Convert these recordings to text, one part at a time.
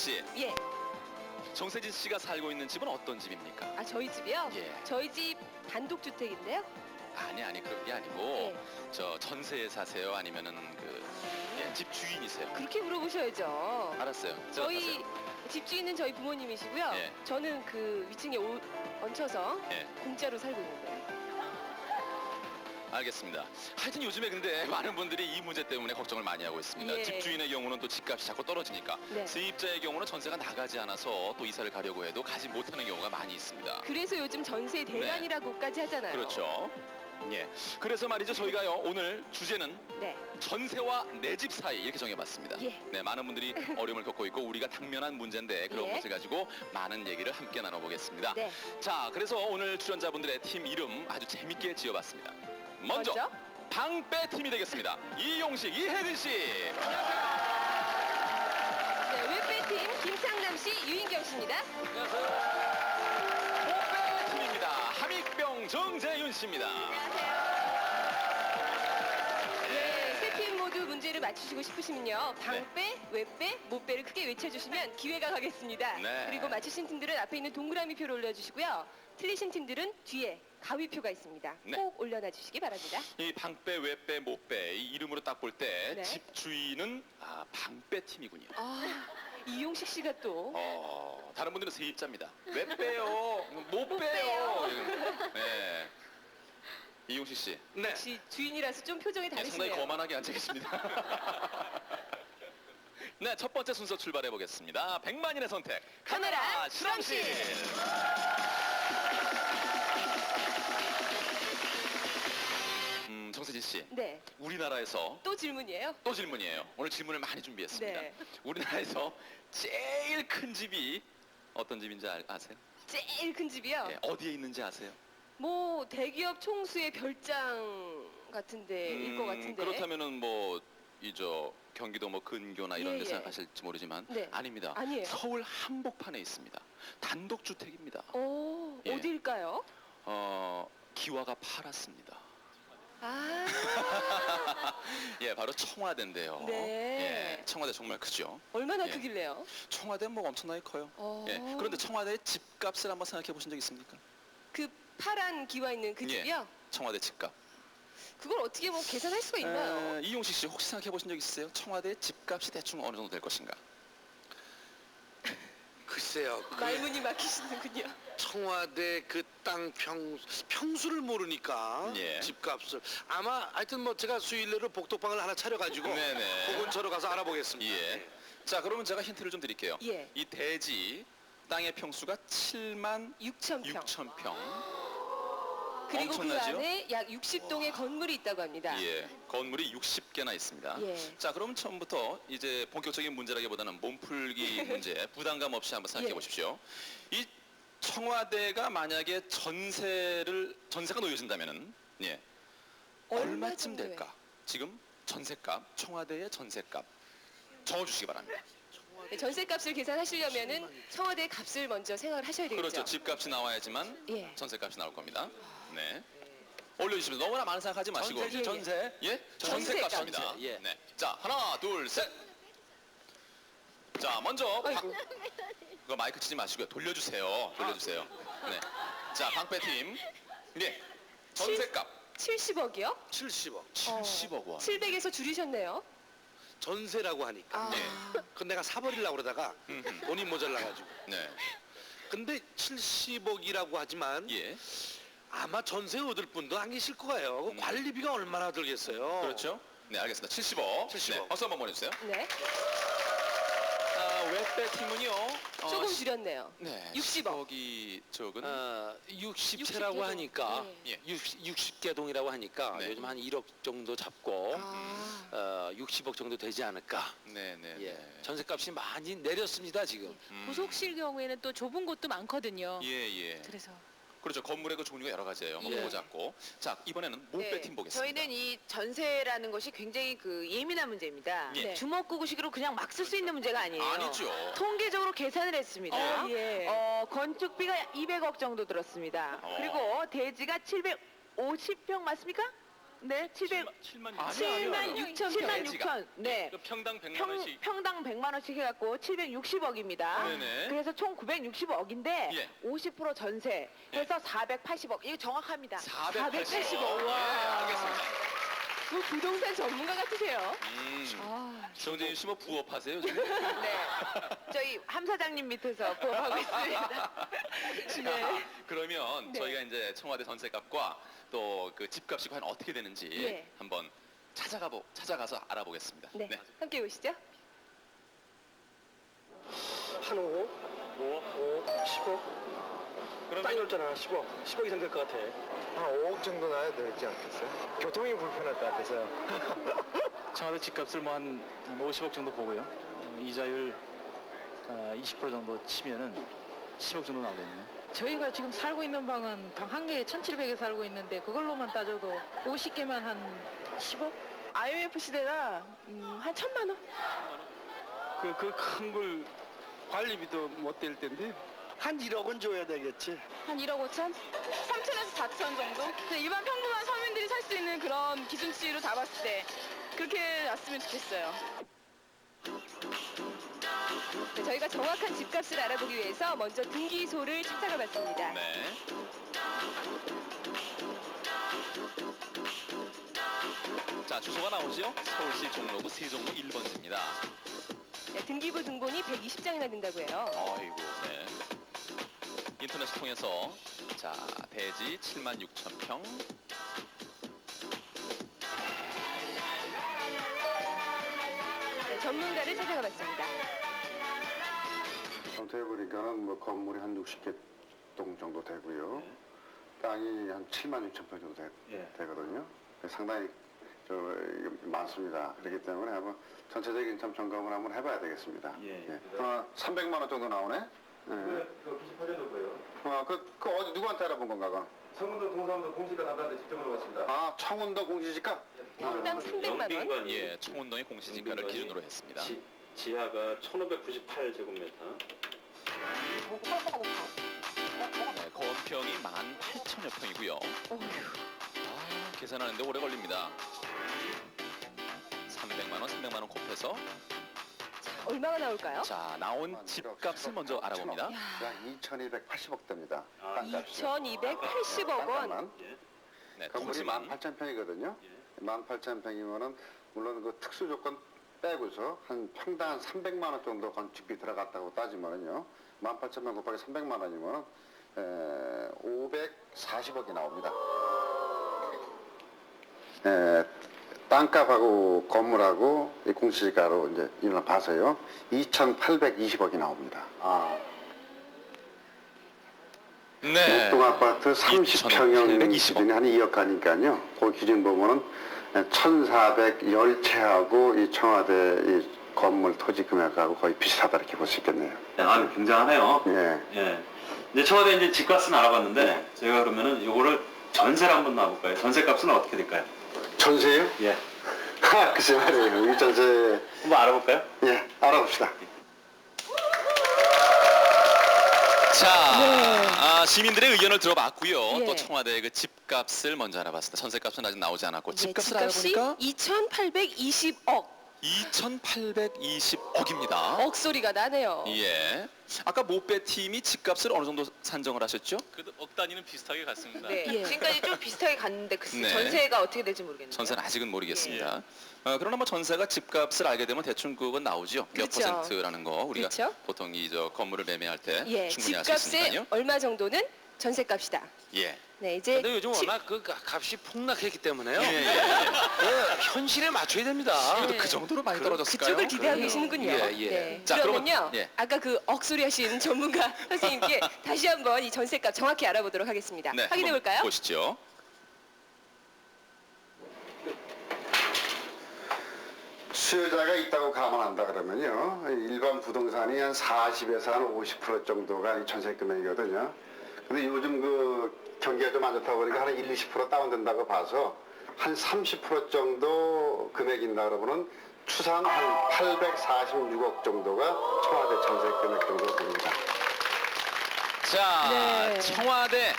씨, 예. 정세진 씨가 살고 있는 집은 어떤 집입니까? 아, 저희 집이요? 예. 저희 집 단독주택인데요. 아니 그런 게 아니고 예. 저 전세에 사세요? 아니면은 집 주인이세요? 그렇게 물어보셔야죠. 알았어요. 저희 들어가세요. 집주인은 저희 부모님이시고요. 예. 저는 그 위층에 얹혀서 예. 공짜로 살고 있는데요. 알겠습니다. 하여튼 요즘에 근데 많은 분들이 이 문제 때문에 걱정을 많이 하고 있습니다. 예. 집주인의 경우는 또 집값이 자꾸 떨어지니까 네. 세입자의 경우는 전세가 나가지 않아서 또 이사를 가려고 해도 가지 못하는 경우가 많이 있습니다. 그래서 요즘 전세 대란이라고까지 하잖아요. 그렇죠. 예. 그래서 말이죠. 저희가요 오늘 주제는 네. 전세와 내 집 사이 이렇게 정해봤습니다. 예. 네, 많은 분들이 어려움을 겪고 있고 우리가 당면한 문제인데 그런 예. 것을 가지고 많은 얘기를 함께 나눠보겠습니다. 네. 자, 그래서 오늘 출연자분들의 팀 이름 아주 재밌게 지어봤습니다. 먼저 방빼 팀이 되겠습니다. 이용식, 이혜진 씨. 네, 웹배팀 김창남 씨, 유인경 씨입니다. 호빼 팀입니다. 함익병 정재윤 씨입니다. 네, 세 팀 모두 문제를 맞추시고 싶으시면요. 방빼, 웹빼, 못빼를 크게 외쳐주시면 기회가 가겠습니다. 네. 그리고 맞추신 팀들은 앞에 있는 동그라미 표를 올려주시고요. 틀리신 팀들은 뒤에 가위표가 있습니다. 네. 꼭 올려놔 주시기 바랍니다. 이 방빼, 웹빼, 못빼 이 이름으로 딱 볼 때 네. 집주인은 방빼 팀이군요. 아, 이용식 씨가 또 다른 분들은 세입자입니다. 왜 빼요? 못 빼요. 네. 이용식 씨. 네. 역시 주인이라서 좀 표정이 상당히 다르시네요. 거만하게 앉아 계십니다. 네, 첫 번째 순서 출발해 보겠습니다. 100만인의 선택. 카메라 실험실. 정세진 씨. 네, 우리나라에서 또 질문이에요. 또 질문이에요. 오늘 질문을 많이 준비했습니다. 네. 우리나라에서 제일 큰 집이 어떤 집인지 아세요? 제일 큰 집이요. 예, 어디에 있는지 아세요? 뭐 대기업 총수의 별장 같은 데일 것 같은데. 그렇다면은 뭐 이저 경기도 뭐 근교나 이런 예, 데 예. 생각하실지 모르지만 네. 아닙니다. 아니에요. 서울 한복판에 있습니다. 단독 주택입니다. 오, 예. 어딜까요? 기와가 파랗습니다. 아, 예, 바로 청와대인데요. 네. 예, 청와대 정말 크죠. 얼마나 예. 크길래요? 청와대는 뭐 엄청나게 커요. 어. 예, 그런데 청와대의 집값을 한번 생각해 보신 적 있습니까? 그 파란 기와 있는 그 예. 집이요? 청와대 집값. 그걸 어떻게 뭐 계산할 수가 있나요? 이용식 씨 혹시 생각해 보신 적 있으세요? 청와대의 집값이 대충 어느 정도 될 것인가? 글쎄요. 말문이 막히시는군요. 청와대 그 땅 평수를 모르니까 예. 집값을 아마 하여튼 뭐 제가 수일내로 복덕방을 하나 차려가지고 네네. 그 근처로 가서 알아보겠습니다. 예. 자, 그러면 제가 힌트를 좀 드릴게요. 예. 이 대지 땅의 평수가 7만 6천 평. 6천 평. 그리고 그 엄청나죠? 안에 약 60동의 건물이 있다고 합니다. 예. 건물이 60개나 있습니다. 예. 자, 그럼 처음부터 이제 본격적인 문제라기보다는 몸풀기 문제 부담감 없이 한번 생각해 예. 보십시오. 이 청와대가 만약에 전세가 놓여진다면은 예. 얼마쯤 정도에? 될까? 지금 전세값, 청와대의 전세값 적어 주시기 바랍니다. 네, 전세값을 계산하시려면은 청와대 값을 먼저 생각을 하셔야 되겠죠. 그렇죠. 집값이 나와야지만 예. 전세값이 나올 겁니다. 네. 올려주시면 너무나 많은 생각하지 마시고 전세죠, 전세. 예? 전세값. 전세값입니다. 전세, 예. 네. 자, 하나, 둘, 셋. 자, 먼저 아이고. 그거 마이크 치지 마시고요. 돌려주세요. 돌려주세요. 네. 자, 방패팀. 네. 전세값 70억이요? 70억. 70억 원. 700에서 줄이셨네요. 전세라고 하니까. 아. 네. 근데 내가 사버리려고 그러다가 돈이 모자라가지고. 네. 근데 70억이라고 하지만 예. 아마 전세 얻을 분도 안 계실 거예요. 관리비가 얼마나 들겠어요. 그렇죠. 네, 알겠습니다. 70억. 70억. 네, 박수 한번 보내주세요. 네. 웹배 팀은요. 조금 줄였네요. 네. 60억. 10억이 적은 60채라고 60개 하니까 예. 60개 동이라고 하니까 네. 요즘 한 1억 정도 잡고 아. 60억 정도 되지 않을까. 네네. 예. 전세값이 많이 내렸습니다 지금. 고속실 경우에는 또 좁은 곳도 많거든요. 예. 그래서 그렇죠. 건물의 그 종류가 여러 가지예요. 뭐 예. 크고 작고. 자, 이번에는 못배 네, 팀 보겠습니다. 저희는 이 전세라는 것이 굉장히 그 예민한 문제입니다. 예. 네. 주먹구구식으로 그냥 막 쓸 수 있는 문제가 아니에요. 아니죠. 통계적으로 계산을 했습니다. 어, 예. 건축비가 200억 정도 들었습니다. 어. 그리고 대지가 750평 맞습니까? 네, 7만 7만 6천 평. 7만 6천. 네. 그 평당 100만 원씩. 평당 100만 원씩 해갖고 760억입니다. 네네. 그래서 총 960억인데 예. 50% 전세 해서 480억. 이거 정확합니다. 480억. 와. 알겠습니다. 뭐 부동산 전문가 같으세요. 아, 정재인 씨 뭐 부업하세요 지금? 네. 저희 함 사장님 밑에서 부업하고 있습니다. 네. 그러면 네. 저희가 이제 청와대 전세값과 또 그 집값이 과연 어떻게 되는지 예. 한번 찾아가서 알아보겠습니다. 네. 함께 오시죠. 한 5, 10억. 땅이 넓잖아, 10억. 10억 이상 될 것 같아. 한 5억 정도 나야 되지 않겠어요? 교통이 불편할 것 같아서요. 청와대 집값을 뭐 한 50억 정도 보고요. 이자율 20% 정도 치면은 10억 정도 나오겠네요. 저희가 지금 살고 있는 방은 방 한 개에 1,700에 살고 있는데 그걸로만 따져도 50개만 한 10억? IMF 시대라 한 1,000만 원. 그 큰 걸 관리비도 못 될 텐데. 한 1억은 줘야 되겠지. 한 1억 5천? 3천에서 4천 정도? 그냥 일반 평범한 서민들이 살 수 있는 그런 기준치로 잡았을 때 그렇게 났으면 좋겠어요. 네, 저희가 정확한 집값을 알아보기 위해서 먼저 등기소를 찾아가 봤습니다. 네. 자, 주소가 나오죠? 서울시 종로구 세종로 1번지입니다. 네, 등기부 등본이 120장이나 된다고 해요. 아이고, 네. 인터넷을 통해서 자, 대지 7만 6천 평. 네, 전문가를 찾아가 봤습니다. 검토해보니까는 뭐 건물이 한 60개 동 정도 되고요. 땅이 한 7만 6천 평 정도 되거든요. 상당히 이게 많습니다. 그렇기 때문에 한번 전체적인 좀 점검을 한번 해봐야 되겠습니다. 300만 원 정도 나오네. 그거 98년도 거예요. 그 어디 누구한테 알아본 건가? 그건? 성문도 동사무소 공시가 담당한테 직접 물어봤습니다. 아, 청운도 공시지가? 평당 300만 원. 예, 청운동의 공시지가를 기준으로 했습니다. 지하가 1598제곱미터. 네, 건평이 18,000여 평이고요. 아, 계산하는데 오래 걸립니다. 300만 원, 300만 원 곱해서 얼마가 나올까요? 자, 나온 집값을 먼저 알아봅니다. 약 2,280억 됩니다. 2,280억 원. 네, 건물이 통지만 18,000평이거든요. 18,000평이면은 물론 그 특수 조건 빼고서 한 평당 한 300만 원 정도 건축비 들어갔다고 따지면은요. 18,000평 곱하기 300만 원이면은 540억이 나옵니다. 땅값하고 건물하고 이 공시지가로 이제 이걸 봐서요. 2,820억이 나옵니다. 네. 목동 아파트 30평형 기준이 한 2억 가니까요. 그 기준 보면은 1,410채하고 이 청와대 이 건물 토지 금액하고 거의 비슷하다 이렇게 볼 수 있겠네요. 아, 굉장하네요. 예. 예. 이제 청와대 이제 집값은 알아봤는데 제가 그러면은 요거를 전세를 한번 놔볼까요? 전세값은 어떻게 될까요? 전세요? 예. 글쎄 말이에요. 이 전세 한번 알아볼까요? 예 알아봅시다. 자, 시민들의 의견을 들어봤고요. 예. 또 청와대의 그 집값을 먼저 알아봤습니다. 전세값은 아직 나오지 않았고 네, 집값을 집값이 알아보니까 2,820억. 2,820억입니다. 억소리가 나네요. 예. 아까 모빼 팀이 집값을 어느 정도 산정을 하셨죠? 그래도 억 단위는 비슷하게 갔습니다. 네. 예. 지금까지 좀 비슷하게 갔는데 글쎄 네. 전세가 어떻게 될지 모르겠네요. 전세는 아직은 모르겠습니다. 그러나 뭐 전세가 집값을 알게 되면 대충 그건 나오죠. 몇 그렇죠. 퍼센트라는 거 우리가 그렇죠. 보통 이 저 건물을 매매할 때 예, 충분히 알 수 집값의 있으니까요. 얼마 정도는 전세값이다. 예. 네, 이제 근데 요즘 워낙 그 값이 폭락했기 때문에요. 예, 예. 그 현실에 맞춰야 됩니다. 그래도 그 정도로 많이 떨어졌을까요? 그쪽을 기대하고 그럼요. 계시는군요. 예, 예. 네. 자, 그러면요. 그러면, 예. 아까 그 억소리 하신 전문가 선생님께 다시 한번 이 전세값 정확히 알아보도록 하겠습니다. 네, 확인해 한번 볼까요? 보시죠. 수요자가 있다고 감안한다 그러면요. 일반 부동산이 한 40에서 한 50% 정도가 이 전세 금액이거든요. 근데 요즘 그 경기가 좀 안 좋다 보니까 한 20% 다운된다고 봐서 한 30% 정도 금액인다 그러면은 추산 한 846억 정도가 청와대 전세 금액 정도 됩니다. 자, 네. 청와대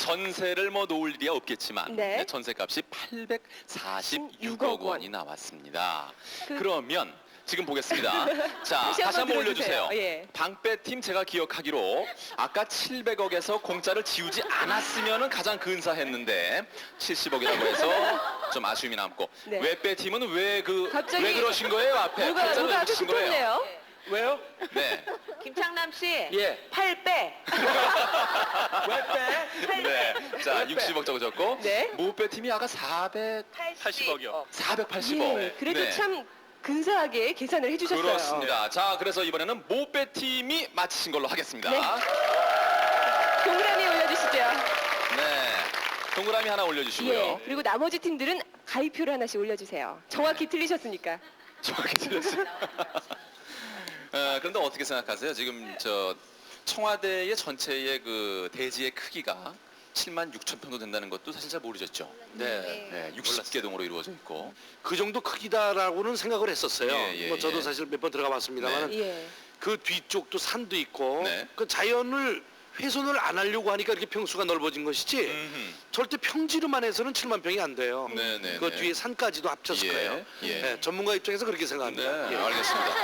전세를 뭐 놓을 일이 없겠지만 네. 네, 전세값이 846억 원이 나왔습니다. 그러면 지금 보겠습니다. 자, 다시 한번 올려주세요. 예. 방배팀 제가 기억하기로 아까 700억에서 공짜를 지우지 않았으면 가장 근사했는데 70억이라고 해서 좀 아쉬움이 남고 네. 외배팀은 왜 갑자기 왜 그러신 거예요? 앞에 누가 팔자를 왜 앞에 붙이신 거예요? 붙었네요. 왜요? 네. 김창남 씨. 예. 8빼. 왜 빼? 네. 자, 60억 적어졌고 네. 모배팀이 아까 480억이요. 480억. 예, 그래도 네. 참 근사하게 계산을 해주셨어요. 그렇습니다. 자, 그래서 이번에는 모배팀이 마치신 걸로 하겠습니다. 네. 동그라미 올려주시죠. 네. 동그라미 하나 올려주시고요. 예. 그리고 나머지 팀들은 가위표를 하나씩 올려주세요. 정확히 틀리셨으니까. 정확히 틀렸어요. 그런데 어떻게 생각하세요? 지금 저 청와대의 전체의 그 대지의 크기가 7만 6천 평도 된다는 것도 사실 잘 모르셨죠? 네. 60개 동으로 이루어져 있고. 그 정도 크기다라고는 생각을 했었어요. 예, 뭐 저도 예. 사실 몇 번 들어가 봤습니다만 예. 그 뒤쪽도 산도 있고 네. 그 자연을 훼손을 안 하려고 하니까 이렇게 평수가 넓어진 것이지 음흠. 절대 평지로만 해서는 7만 평이 안 돼요. 네네. 그 뒤에 산까지도 합쳤을 예, 거예요. 예. 네, 전문가 입장에서 그렇게 네, 생각합니다. 예. 알겠습니다.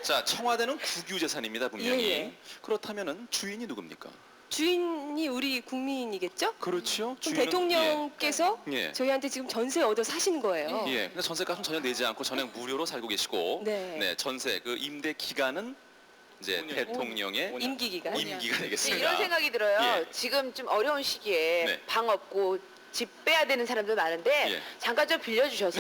자, 청와대는 국유재산입니다, 분명히. 예. 그렇다면은 주인이 누굽니까? 주인이 우리 국민이겠죠? 그렇죠. 그럼 대통령께서 예. 저희한테 지금 전세 얻어 사시는 거예요. 예. 근데 전세값은 전혀 내지 않고 전액 무료로 살고 계시고, 네. 전세 그 임대 기간은 이제 대통령의 임기 기간. 임기가 네, 되겠습니다. 이런 생각이 들어요. 예. 지금 좀 어려운 시기에 네. 방 없고 집 빼야 되는 사람들 많은데 예. 잠깐 좀 빌려주셔서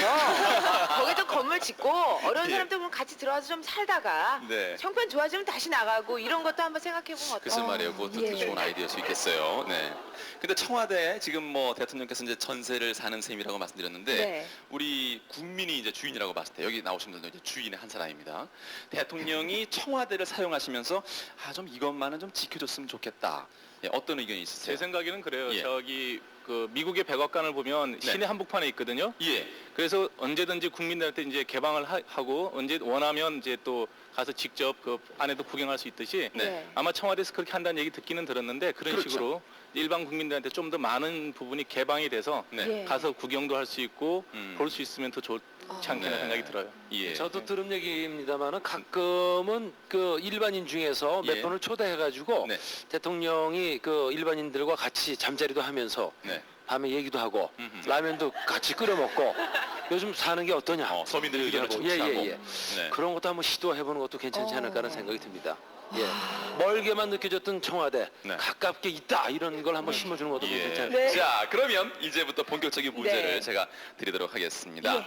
거기도 건물 짓고 어려운 예. 사람들 보면 같이 들어와서 좀 살다가 네. 형편 좋아지면 다시 나가고 이런 것도 한번 생각해보면 어떨까요? 글쎄 말이에요. 그것도 되게 예. 좋은 아이디어일 수 있겠어요. 네. 근데 청와대 지금 뭐 대통령께서 이제 전세를 사는 셈이라고 말씀드렸는데 네. 우리 국민이 이제 주인이라고 봤을 때 여기 나오신 분들도 이제 주인의 한 사람입니다. 대통령이 청와대를 사용하시면서 좀 이것만은 좀 지켜줬으면 좋겠다. 예, 어떤 의견이 있으세요? 제 생각에는 그래요. 예. 저기 그 미국의 백악관을 보면 네. 시내 한복판에 있거든요. 예. 그래서 언제든지 국민들한테 이제 개방을 하고 언제 원하면 이제 또 가서 직접 그 안에도 구경할 수 있듯이 네. 아마 청와대에서 그렇게 한다는 얘기 듣기는 들었는데 그런 그렇죠. 식으로 일반 국민들한테 좀 더 많은 부분이 개방이 돼서 네. 예. 가서 구경도 할 수 있고 볼 수 있으면 더 좋지 않겠나 네. 생각이 들어요. 예. 저도 들은 얘기입니다만은 가끔은 그 일반인 중에서 몇 예. 번을 초대해가지고 네. 대통령이 그 일반인들과 같이 잠자리도 하면서 네. 밤에 얘기도 하고 음흠. 라면도 같이 끓여 먹고 요즘 사는 게 어떠냐 서민들의 의견을 얘기하고. 청취하고. 예. 네. 그런 것도 한번 시도해보는 것도 괜찮지 않을까라는 생각이 듭니다. 예. 멀게만 느껴졌던 청와대 네. 가깝게 있다 이런 걸 한번 심어주는 것도 예. 괜찮지 않을까. 네. 자, 그러면 이제부터 본격적인 문제를 네. 제가 드리도록 하겠습니다. 예.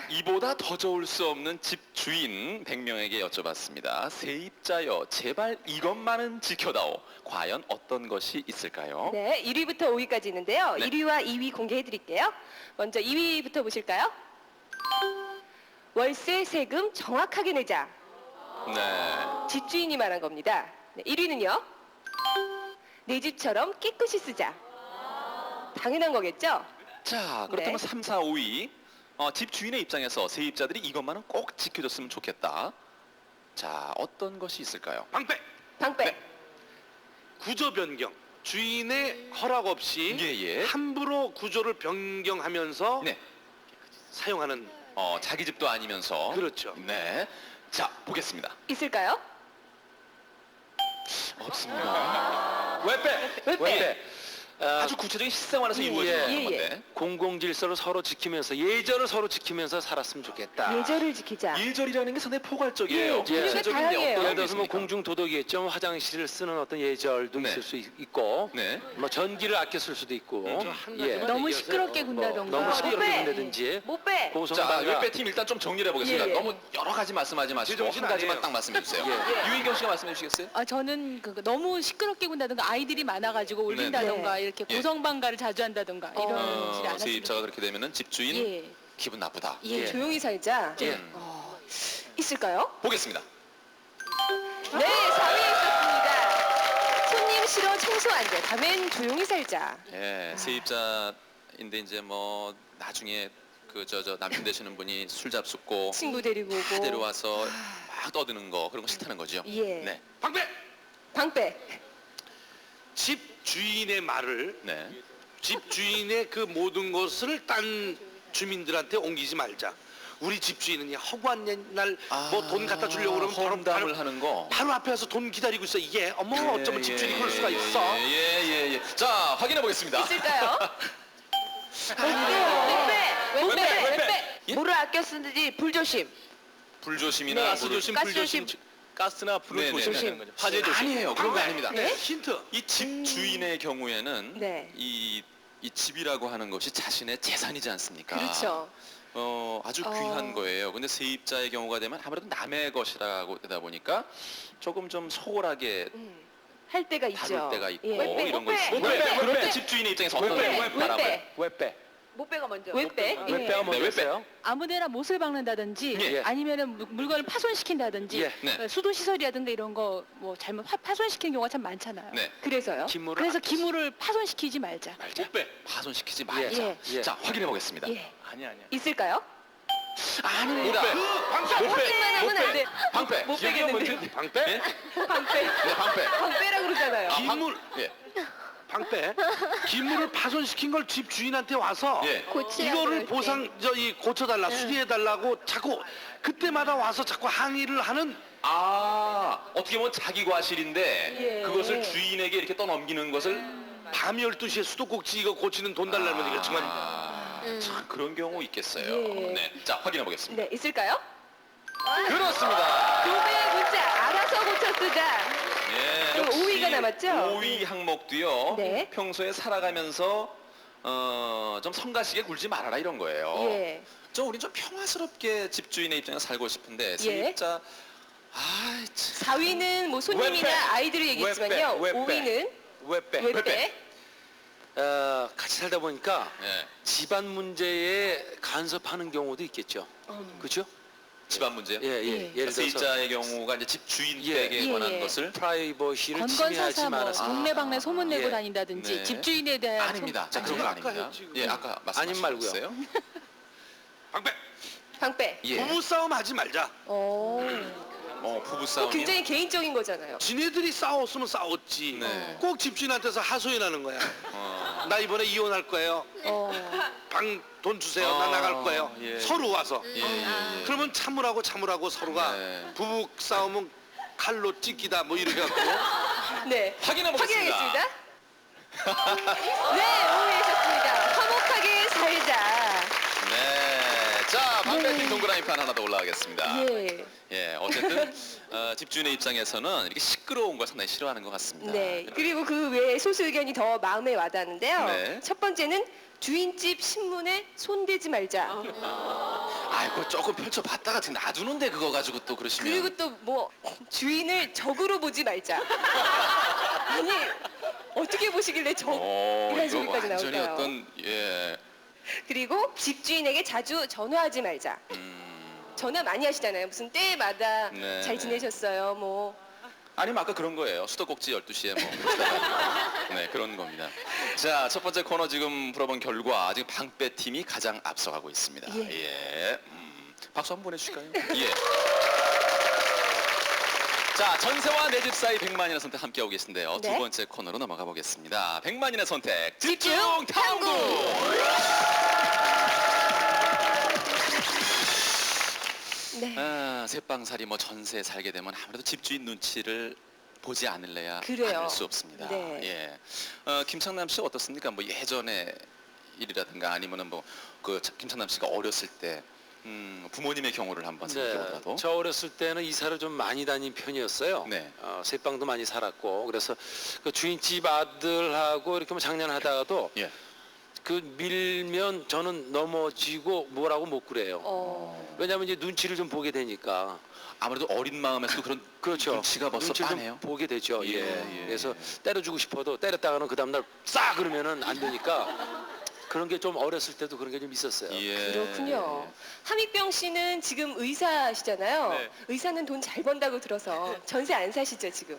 이보다 더 좋을 수 없는 집 주인 100명에게 여쭤봤습니다. 세입자여, 제발 이것만은 지켜다오. 과연 어떤 것이 있을까요? 네, 1위부터 5위까지 있는데요. 네. 1위와 2위 공개해 드릴게요. 먼저 2위부터 보실까요? 월세 세금 정확하게 내자. 네. 집주인이 말한 겁니다. 네, 1위는요. 내 집처럼 깨끗이 쓰자. 당연한 거겠죠? 자, 그렇다면 네. 3, 4, 5위. 집 주인의 입장에서 세입자들이 이것만은 꼭 지켜줬으면 좋겠다. 자, 어떤 것이 있을까요? 방패 방빼. 네. 구조 변경 주인의 허락 없이 예. 함부로 구조를 변경하면서 네. 사용하는 자기 집도 아니면서. 그렇죠. 네. 자, 보겠습니다. 있을까요? 없습니다. 왜 빼? 왜 빼? 아주 구체적인 실생활에서 이루어지는 예, 예. 건데. 공공질서를 서로 지키면서 예절을 서로 지키면서 살았으면 좋겠다. 예절을 지키자. 예절이라는 게 상당히 포괄적이에요. 예, 구체적인 다양해요. 게 어떤 예를 게 들어서 뭐 있습니까? 공중 도덕이겠죠. 화장실을 쓰는 어떤 예절도 네. 있을 수 있고, 네. 뭐 전기를 아껴 쓸 수도 있고, 너무 시끄럽게 군다던가. 너무 시끄럽게 못 빼. 군다든지, 못 빼. 자, 고성방가 외배팀 일단 좀 정리를 해보겠습니다. 예, 예. 너무 여러 가지 말씀하지 마시고 제정신 한 가지만 아니에요. 딱 말씀해 주세요. 예. 유인경 씨가 말씀해 주시겠어요? 저는 너무 시끄럽게 군다든가 아이들이 많아가지고 울린다던가 이렇게 예. 고성방가를 자주 한다던가 이런 일을 안 세입자가 했으면 그렇게 되면은 집주인 예. 기분 나쁘다. 예, 조용히 살자. 예. 있을까요? 보겠습니다. 네, 4위에 있었습니다. 손님 싫어 청소 안 돼. 다음엔 조용히 살자. 예, 세입자인데 이제 뭐 나중에 그 저 남편 되시는 분이 술 잡숫고 친구 데리고 오고. 데려와서 막 떠드는 거 그런 거 싫다는 거죠. 예. 네. 방패! 방빼. 집 주인의 말을 네. 집 주인의 그 모든 것을 딴 주민들한테 옮기지 말자. 우리 집 주인은 허구한 옛날 뭐 돈 갖다 주려고 그러면 험담을 하는 거. 바로 앞에 와서 돈 기다리고 있어. 이게 어머 어쩌면 집 주인이 그럴 수가 있어. 예. 자, 확인해 보겠습니다. 있을까요? 왜 물을 아껴 쓰는지 불조심. 불조심이나 가스 조심, 불조심. 가스나 불을 네네. 조심하는 거죠. 화재 조심. 아니에요. 그런 거 아닙니다. 네? 힌트. 이 집 주인의 경우에는 네. 이 집이라고 하는 것이 자신의 재산이지 않습니까? 그렇죠. 아주 귀한 거예요. 근데 세입자의 경우가 되면 아무래도 남의 것이라고 되다 보니까 조금 좀 소홀하게 할 때가 있죠. 다룰 때가 있고 왜 빼? 이런 거 못 빼? 있습니다. 못 빼? 그럴 때 집 주인의 입장에서 어떤 왜 바람을 빼? 왜 빼? 못 빼가 먼저. 왜 빼? 왜 빼가 먼저 했어요? 아무데나 못을 박는다든지 예. 아니면은 물건을 파손시킨다든지 예. 네. 수도시설이라든가 이런 거 뭐 잘못 파손시키는 경우가 참 많잖아요. 네. 그래서요? 그래서 기물을 파손시키지 말자. 못 빼. 파손시키지 말자. 예. 예. 자, 확인해 보겠습니다. 예. 아니야. 있을까요? 아닙니다. 확인만 하면 안 돼. 방패. 못 빼겠는데. 방패? 네? 방패. 네, 방패. 방패라고 그러잖아요. 기물. 예. 방패. 기물을 파손시킨 걸 집 주인한테 와서 예. 이거를 고쳐달라, 수리해달라고 자꾸 그때마다 와서 자꾸 항의를 하는. 어떻게 보면 자기 과실인데 예. 그것을 주인에게 이렇게 떠넘기는 것을 밤 12시에 수도꼭지 이거 고치는 돈 달라면 이거 정말. 참 그런 경우 있겠어요. 예. 네. 자, 확인해 보겠습니다. 네, 있을까요? 그렇습니다. 도배 문자 알아서 고쳐 쓰자. 예. 그럼 5위가 남았죠? 5위 항목도요. 네. 평소에 살아가면서 좀 성가시게 굴지 말아라 이런 거예요. 예. 우린 좀 평화스럽게 집주인의 입장에서 살고 싶은데 세입자 참. 4위는 뭐 손님이나 왜 빼? 아이들을 얘기했지만요. 왜 빼? 5위는 왜 빼? 왜 빼? 같이 살다 보니까 예. 집안 문제에 간섭하는 경우도 있겠죠. 그렇죠? 집안 문제요? 예. 예를 들어서 세입자의 경우가 이제 집주인에게 예. 관한 예. 것을 프라이버시를 침해하지 건건사사 뭐 말아서 동네방네 소문 내고 예. 다닌다든지 네. 집주인에 대한 아닙니다. 자, 그런 거 아닙니다. 예, 아까 아님 말고요. 말씀하셨어요. 방패. 방패. 예. 부부싸움 하지 말자. 부부 그거 싸움이 굉장히 개인적인 거잖아요. 지네들이 싸웠으면 싸웠지. 네. 꼭 집주인한테서 하소연하는 거야. 나 이번에 이혼할 거예요. 방 돈 주세요. 나 나갈 거예요. 예. 서로 와서. 예. 그러면 참으라고 서로가 네. 부부 싸움은 칼로 찢기다 뭐 이렇게 갖고. 네. 확인해 보겠습니다. 확인하겠습니다. 네, 5위하셨습니다. 화목하게 살자. 네. 자, 방패팀 동그라미 판 하나 더 올라가겠습니다. 예. 예, 어쨌든 집주인의 입장에서는 이렇게 시끄러운 걸 상당히 싫어하는 것 같습니다. 네. 그리고 그 외에 소수 의견이 더 마음에 와닿는데요. 네. 첫 번째는 주인집 신문에 손대지 말자. 아이고 조금 펼쳐봤다가 놔두는데 그거 가지고 또 그러시면. 그리고 또 뭐 주인을 적으로 보지 말자. 아니 어떻게 보시길래 이런 이거 소리까지 완전히 나올까요? 어떤 예. 그리고 집주인에게 자주 전화하지 말자. 전화 많이 하시잖아요. 무슨 때마다 네, 잘 네. 지내셨어요. 뭐 아니면 아까 그런 거예요. 수도꼭지 12시에 뭐 네, 그런 겁니다. 자, 첫 번째 코너 지금 물어본 결과 지금 방패팀이 가장 앞서가고 있습니다. 예. 박수 한번 보내주실까요? 예. 자, 전세와 내 집 사이 100만인의 선택 함께하고 계신데요. 네. 두 번째 코너로 넘어가 보겠습니다. 100만인의 선택 집중 집중 탐구! 네. 새빵살이 뭐 전세 살게 되면 아무래도 집주인 눈치를 보지 않을래야 그래요. 않을 수 없습니다. 네. 예. 김창남 씨 어떻습니까? 뭐 예전에 일이라든가 아니면은 뭐 그 김창남 씨가 어렸을 때 부모님의 경우를 한번 생각해보더라도. 저 어렸을 때는 이사를 좀 많이 다닌 편이었어요. 네. 새빵도 많이 살았고 그래서 그 주인집 아들하고 이렇게 뭐 장난하다가도 예. 그 밀면 저는 넘어지고 뭐라고 못 그래요. 왜냐하면 이제 눈치를 좀 보게 되니까. 아무래도 어린 마음에서도 그런 그렇죠. 눈치가 벌써 눈치를 좀 빠네요. 보게 되죠. 예, 예. 예. 그래서 때려주고 싶어도 때렸다가는 그 다음날 싹 그러면은 안 되니까 그런 게 좀 어렸을 때도 그런 게 좀 있었어요. 예. 그렇군요. 함익병 씨는 지금 의사시잖아요. 네. 의사는 돈 잘 번다고 들어서 전세 안 사시죠 지금?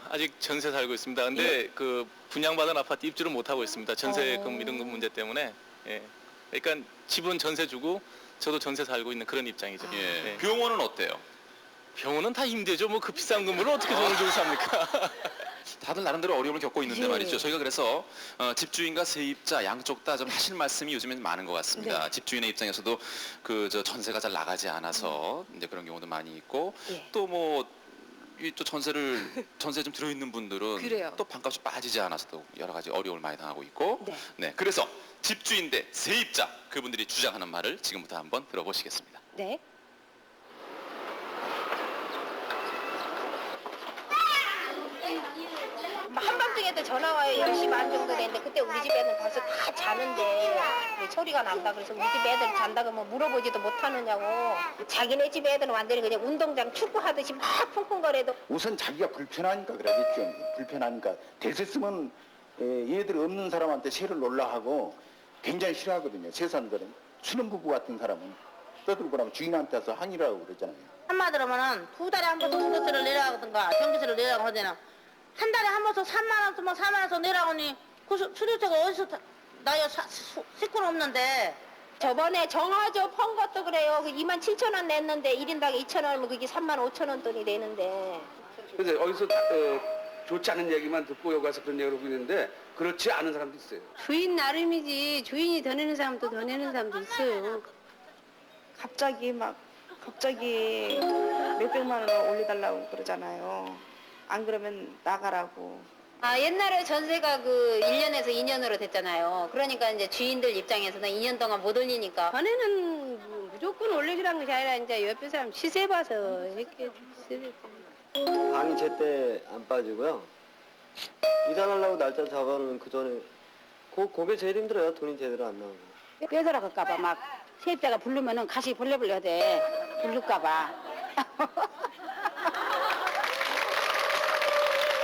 아직 전세 살고 있습니다. 근데 그 분양받은 아파트 입주를 못 하고 있습니다. 전세금 이런 거 문제 때문에. 예. 그러니까 집은 전세 주고 저도 전세 살고 있는 그런 입장이죠. 예. 네. 병원은 어때요? 병원은 다 임대죠. 뭐 그 비싼 건물을 어떻게 돈을 주고 삽니까? 다들 나름대로 어려움을 겪고 있는데 예. 말이죠. 저희가 그래서 집주인과 세입자 양쪽 다 좀 하실 말씀이 요즘엔 많은 것 같습니다. 네. 집주인의 입장에서도 그 저 전세가 잘 나가지 않아서 이제 그런 경우도 많이 있고 예. 또 뭐 이 또 전세 좀 들어있는 분들은 그래요. 또 반값이 빠지지 않아서 또 여러 가지 어려움을 많이 당하고 있고 네. 네 그래서 집주인 대 세입자 그분들이 주장하는 말을 지금부터 한번 들어보시겠습니다. 네. 한밤중에도 전화 와요. 10시 반 정도 됐는데 그때 우리 집 애들 벌써 다 자는데 왜 소리가 난다 그래서 우리 집 애들 잔다고 뭐 물어보지도 못하느냐고. 자기네 집 애들은 완전히 그냥 운동장 축구하듯이 막 쿵쿵거려도 우선 자기가 불편하니까 그러겠죠. 불편하니까 대세쓰면 얘들 없는 사람한테 세를 놀라 하고 굉장히 싫어하거든요. 세산들은 신혼부부 같은 사람은 떠들고 나면 주인한테서 항의라고 그러잖아요. 한마디로 하면은 2달에 한 번씩 수도세를 내라든가 전기세를 내라고 하잖아. 한 달에 한 번씩 3만 원 쓰면 4만 원 써 내라고니 그 수도세가 어디서 나요? 식구는 없는데. 저번에 정화조 펀 것도 그래요. 그 2만 7천 원 냈는데 1인당 2천 원이면 그게 3만 5천 원 돈이 되는데. 그래서 어디서 좋지 않은 얘기만 듣고 여기 와서 그런 얘기를 하고 있는데 그렇지 않은 사람도 있어요. 주인 나름이지 주인이 더 내는 사람도 더 내는 사람도 있어요. 갑자기 몇백만 원을 올려달라고 그러잖아요. 안 그러면 나가라고. 아, 옛날에 전세가 그 1년에서 2년으로 됐잖아요. 그러니까 이제 주인들 입장에서는 2년 동안 못 올리니까. 전에는 무조건 올리기란 것이 아니라 이제 옆에 사람 시세 봐서 이렇게 방이 제때 안 빠지고요. 이사하려고 날짜 잡아놓으면 그 전에 그게 제일 힘들어요. 돈이 제대로 안 나오고. 빼돌아갈까봐 막 세입자가 부르면은 가시 벌레벌레 돼. 부를까봐.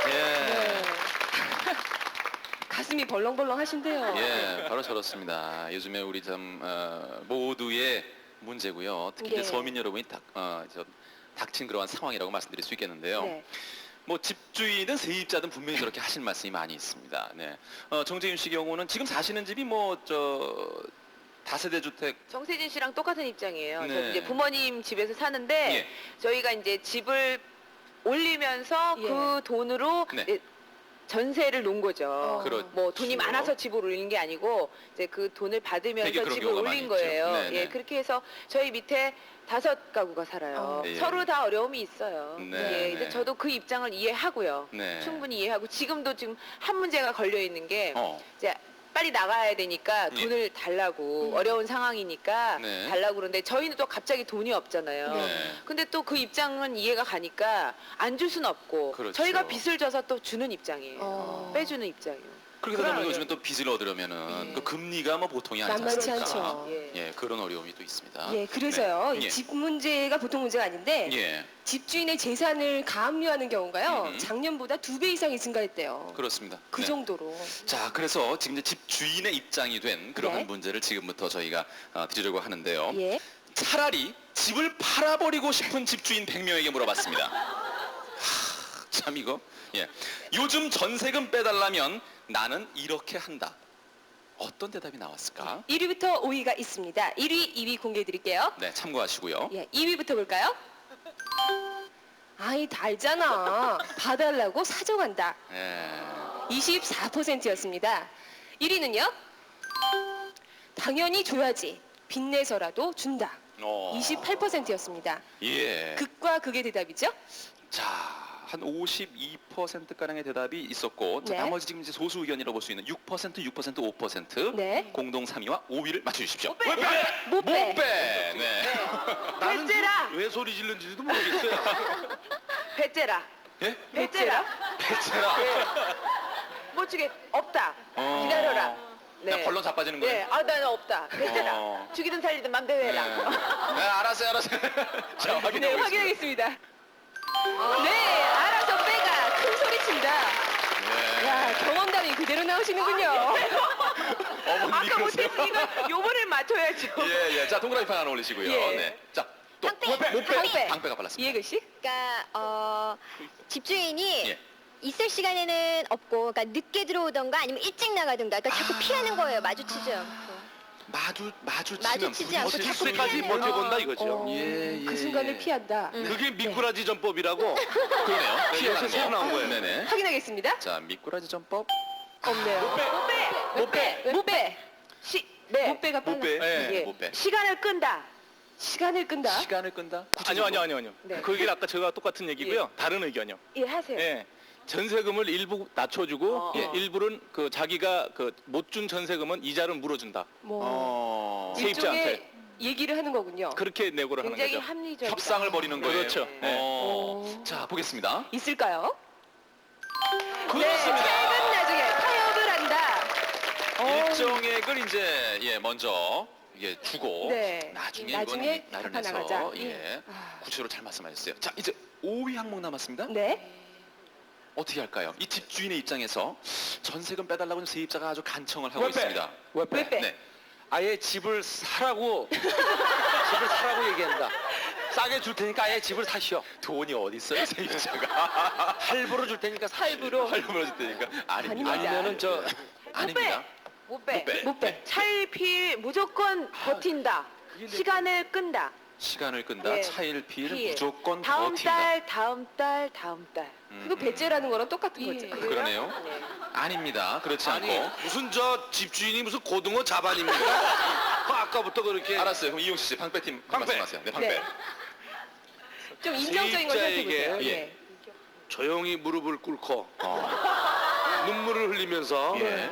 예. 가슴이 벌렁벌렁 하신데요. 예, 바로 저렇습니다. 요즘에 우리 참 모두의 문제고요. 특히 이제 예. 서민 여러분이 닥친 그러한 상황이라고 말씀드릴 수 있겠는데요. 네. 뭐 집주인은 세입자든 분명히 그렇게 하실 말씀이 많이 있습니다. 네. 정재윤 씨 경우는 지금 사시는 집이 뭐 다세대 주택. 정세진 씨랑 똑같은 입장이에요. 네. 저 이제 부모님 집에서 사는데 예. 저희가 이제 집을 올리면서 예. 그 돈으로 네. 이제 전세를 놓은 거죠. 그렇죠. 뭐 돈이 많아서 집을 올리는 게 아니고 이제 그 돈을 받으면서 되게 그런 집을 경우가 많이 올린 있죠. 거예요. 네네. 예, 그렇게 해서 저희 밑에 5가구가 살아요. 예. 서로 다 어려움이 있어요. 네, 예, 이제 네. 저도 그 입장을 이해하고요. 네. 충분히 이해하고 지금도 지금 한 문제가 걸려 있는 게 어. 이제 빨리 나가야 되니까 예. 돈을 달라고 어려운 상황이니까 네. 달라고 그러는데 저희는 또 갑자기 돈이 없잖아요. 네. 근데 또 그 입장은 이해가 가니까 안 줄 수는 없고 그렇죠. 저희가 빚을 져서 또 주는 입장이에요. 빼주는 입장이에요. 그렇게 되다 보니까 요즘에 또 빚을 얻으려면은 그 금리가 뭐 보통이 아니지 만만치 않습니까? 않죠. 예, 그런 어려움이 또 있습니다. 예, 그래서요. 네. 이 집 문제가 보통 문제가 아닌데 예, 집주인의 재산을 가압류하는 경우가요. 음. 작년보다 2배 이상이 증가했대요. 그렇습니다. 그 네. 정도로. 자, 그래서 지금 이제 집주인의 입장이 된 그러한 네. 문제를 지금부터 저희가 드리려고 하는데요. 예. 차라리 집을 팔아버리고 싶은 집주인 100명에게 물어봤습니다. 참 이거. 예. 요즘 전세금 빼달라면 나는 이렇게 한다. 어떤 대답이 나왔을까? 1위부터 5위가 있습니다. 1위, 2위 공개해 드릴게요. 네, 참고하시고요. 예, 2위부터 볼까요? 아이 달잖아. 봐달라고 사정한다. 예. 24%였습니다. 1위는요? 당연히 줘야지. 빚내서라도 준다. 28%였습니다. 예. 극과 극의 대답이죠? 자, 한 52%가량의 대답이 있었고 자, 네. 나머지 지금 이제 소수 의견이라고 볼 수 있는 6%, 5%, 네. 공동 3위와 5위를 맞춰주십시오. 못 빼. 못 빼. 네. 나는 배째라! 왜 소리 질른지도 모르겠어요. 배째라. 예? 배째라. 배째라. 못 주게 없다. 어. 기다려라. 그냥 벌렁 자빠지는 거예요? 네, 나는 없다. 배째라. 어. 죽이든 살리든 맘대로 해라. 네, 알았어요. 자, 확인해 네, 보겠습니다. 확인하겠습니다. 네, 알아서 빼가 큰 소리 친다. 네. 야, 경험담이 그대로 나오시는군요. 어머니 아까 그러세요? 못했으니까 요번을 맞춰야죠. 예, 예. 자, 동그라미 판 하나 올리시고요. 예. 네. 자, 또 방패. 방패가 빨랐습니다. 이해글 씨? 그러니까 집주인이 예. 있을 시간에는 없고 그러니까 늦게 들어오던가 아니면 일찍 나가던가 그러니까 자꾸 피하는 거예요. 마주치지 않고. 마주치면 마주치지 않고 부딪힐 자꾸 수 있는 까지 먼저 본다 이거죠. 그 순간을 피한다. 그게 미꾸라지 전법이라고. 그러네요. 네, 피해가는 요새 새로 거. 나온 거예요. 네네. 확인하겠습니다. 자, 미꾸라지 전법. 없네요. 못 빼. 못 빼가 빨라. 못 빼. 네. 예. 못 빼. 시간을 끈다. 시간을 끈다. 시간을 끈다. 아니요. 네. 그 얘기는 아까 저와 똑같은 얘기고요. 다른 의견이요. 예, 하세요. 예. 전세금을 일부 낮춰주고 일부는 그 자기가 그 못 준 전세금은 이자를 물어준다. 뭐 세입자한테. 일종의 얘기를 하는 거군요. 그렇게 내고를 하는 굉장히 거죠. 합리적이다. 협상을 벌이는 거예요. 그렇죠. 네. 자, 보겠습니다. 있을까요? 그렇습니다. 최근 나중에 타협을 한다. 일정액을 이제 먼저 주고 네. 나중에 나중에 이건 마련해서 나가자. 구체적으로 잘 말씀하셨어요. 자, 이제 5위 항목 남았습니다. 네. 어떻게 할까요? 이 집주인의 입장에서 전세금 빼달라고 세입자가 아주 간청을 하고 있습니다. 왜 빼? 왜 빼? 네. 아예 집을 사라고 얘기한다. 싸게 줄 테니까 아예 집을 사시오. 돈이 어디 있어요, 세입자가? 할부로 줄 테니까 사시오. 할부로 줄 테니까. 아닙니다. 아니면은 저 아닙니다. 못 빼. 못 빼. 차일피일 무조건 버틴다. 시간을 끈다. 시간을 끈다. 네. 차일피일 피일. 무조건 다음 버틴다. 달, 다음 달, 다음 달. 그거 배째라는 거랑 똑같은 거죠. 그러네요. 네. 아닙니다. 그렇지 아니 않고. 무슨 저 집주인이 무슨 고등어 자반입니까? 그 아까부터 그렇게. 알았어요. 그럼 이용식 씨 방패팀 말씀하세요. 네, 방패. 네. 좀 인정적인 걸 세입자에게 생각해보세요. 예. 조용히 무릎을 꿇고 눈물을 흘리면서 예.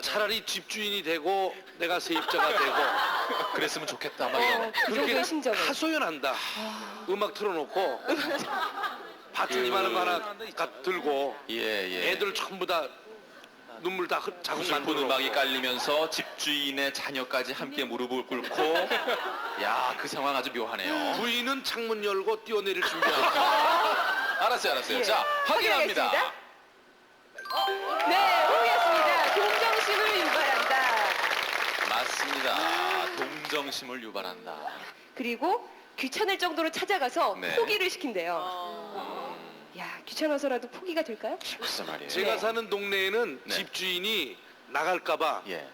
차라리 집주인이 되고 내가 세입자가 되고 그랬으면 좋겠다. 막 이런. 그 정도의 심정을. 하소연한다. 음악 틀어놓고 밧줄이 많은 거 하나 들고 예. 애들 전부 다 눈물 다 자국 슬픈 만들어 음악이 깔리면서 집주인의 자녀까지 함께 무릎을 꿇고 야, 그 상황 아주 묘하네요. 부인은 창문 열고 뛰어내릴 준비하고 알았어요. 예. 자, 확인합니다. 확인하겠습니다. 네, 오였습니다. 동정심을 유발한다. 맞습니다. 동정심을 유발한다. 그리고 귀찮을 정도로 찾아가서 네. 포기를 시킨대요. 야, 귀찮아서라도 포기가 될까요? 진짜 말이에요. 제가 사는 동네에는 네. 집주인이 나갈까봐 예.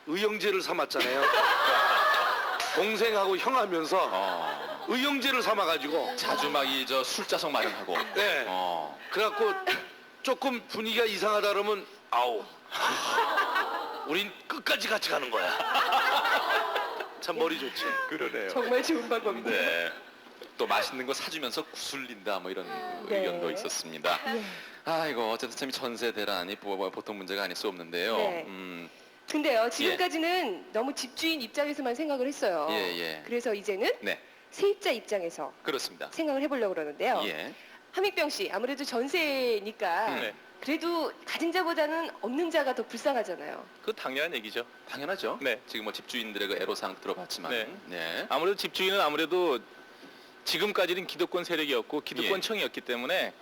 의형제를 삼았잖아요. 동생하고 형하면서 의형제를 삼아가지고 자주 막 저 술자석 마련하고. 네. 그래갖고 조금 분위기가 이상하다 그러면 아우 우린 끝까지 같이 가는 거야. 참 머리 좋지. 그러네요. 정말 좋은 방법인데. 네. 또 맛있는 거 사주면서 구슬린다 뭐 이런 네. 의견도 있었습니다. 아이고 어쨌든 참 전세 대란이 보통 문제가 아닐 수 없는데요. 네. 근데요, 지금까지는 너무 집주인 입장에서만 생각을 했어요. 예. 그래서 이제는 네. 세입자 입장에서 그렇습니다. 생각을 해보려고 그러는데요. 예. 함익병 씨, 아무래도 전세니까 네. 그래도 가진 자보다는 없는 자가 더 불쌍하잖아요. 그 당연한 얘기죠. 당연하죠. 네. 지금 뭐 집주인들의 그 애로사항 들어봤지만. 네. 네. 아무래도 집주인은 아무래도 지금까지는 기득권 세력이었고 기득권층이었기 때문에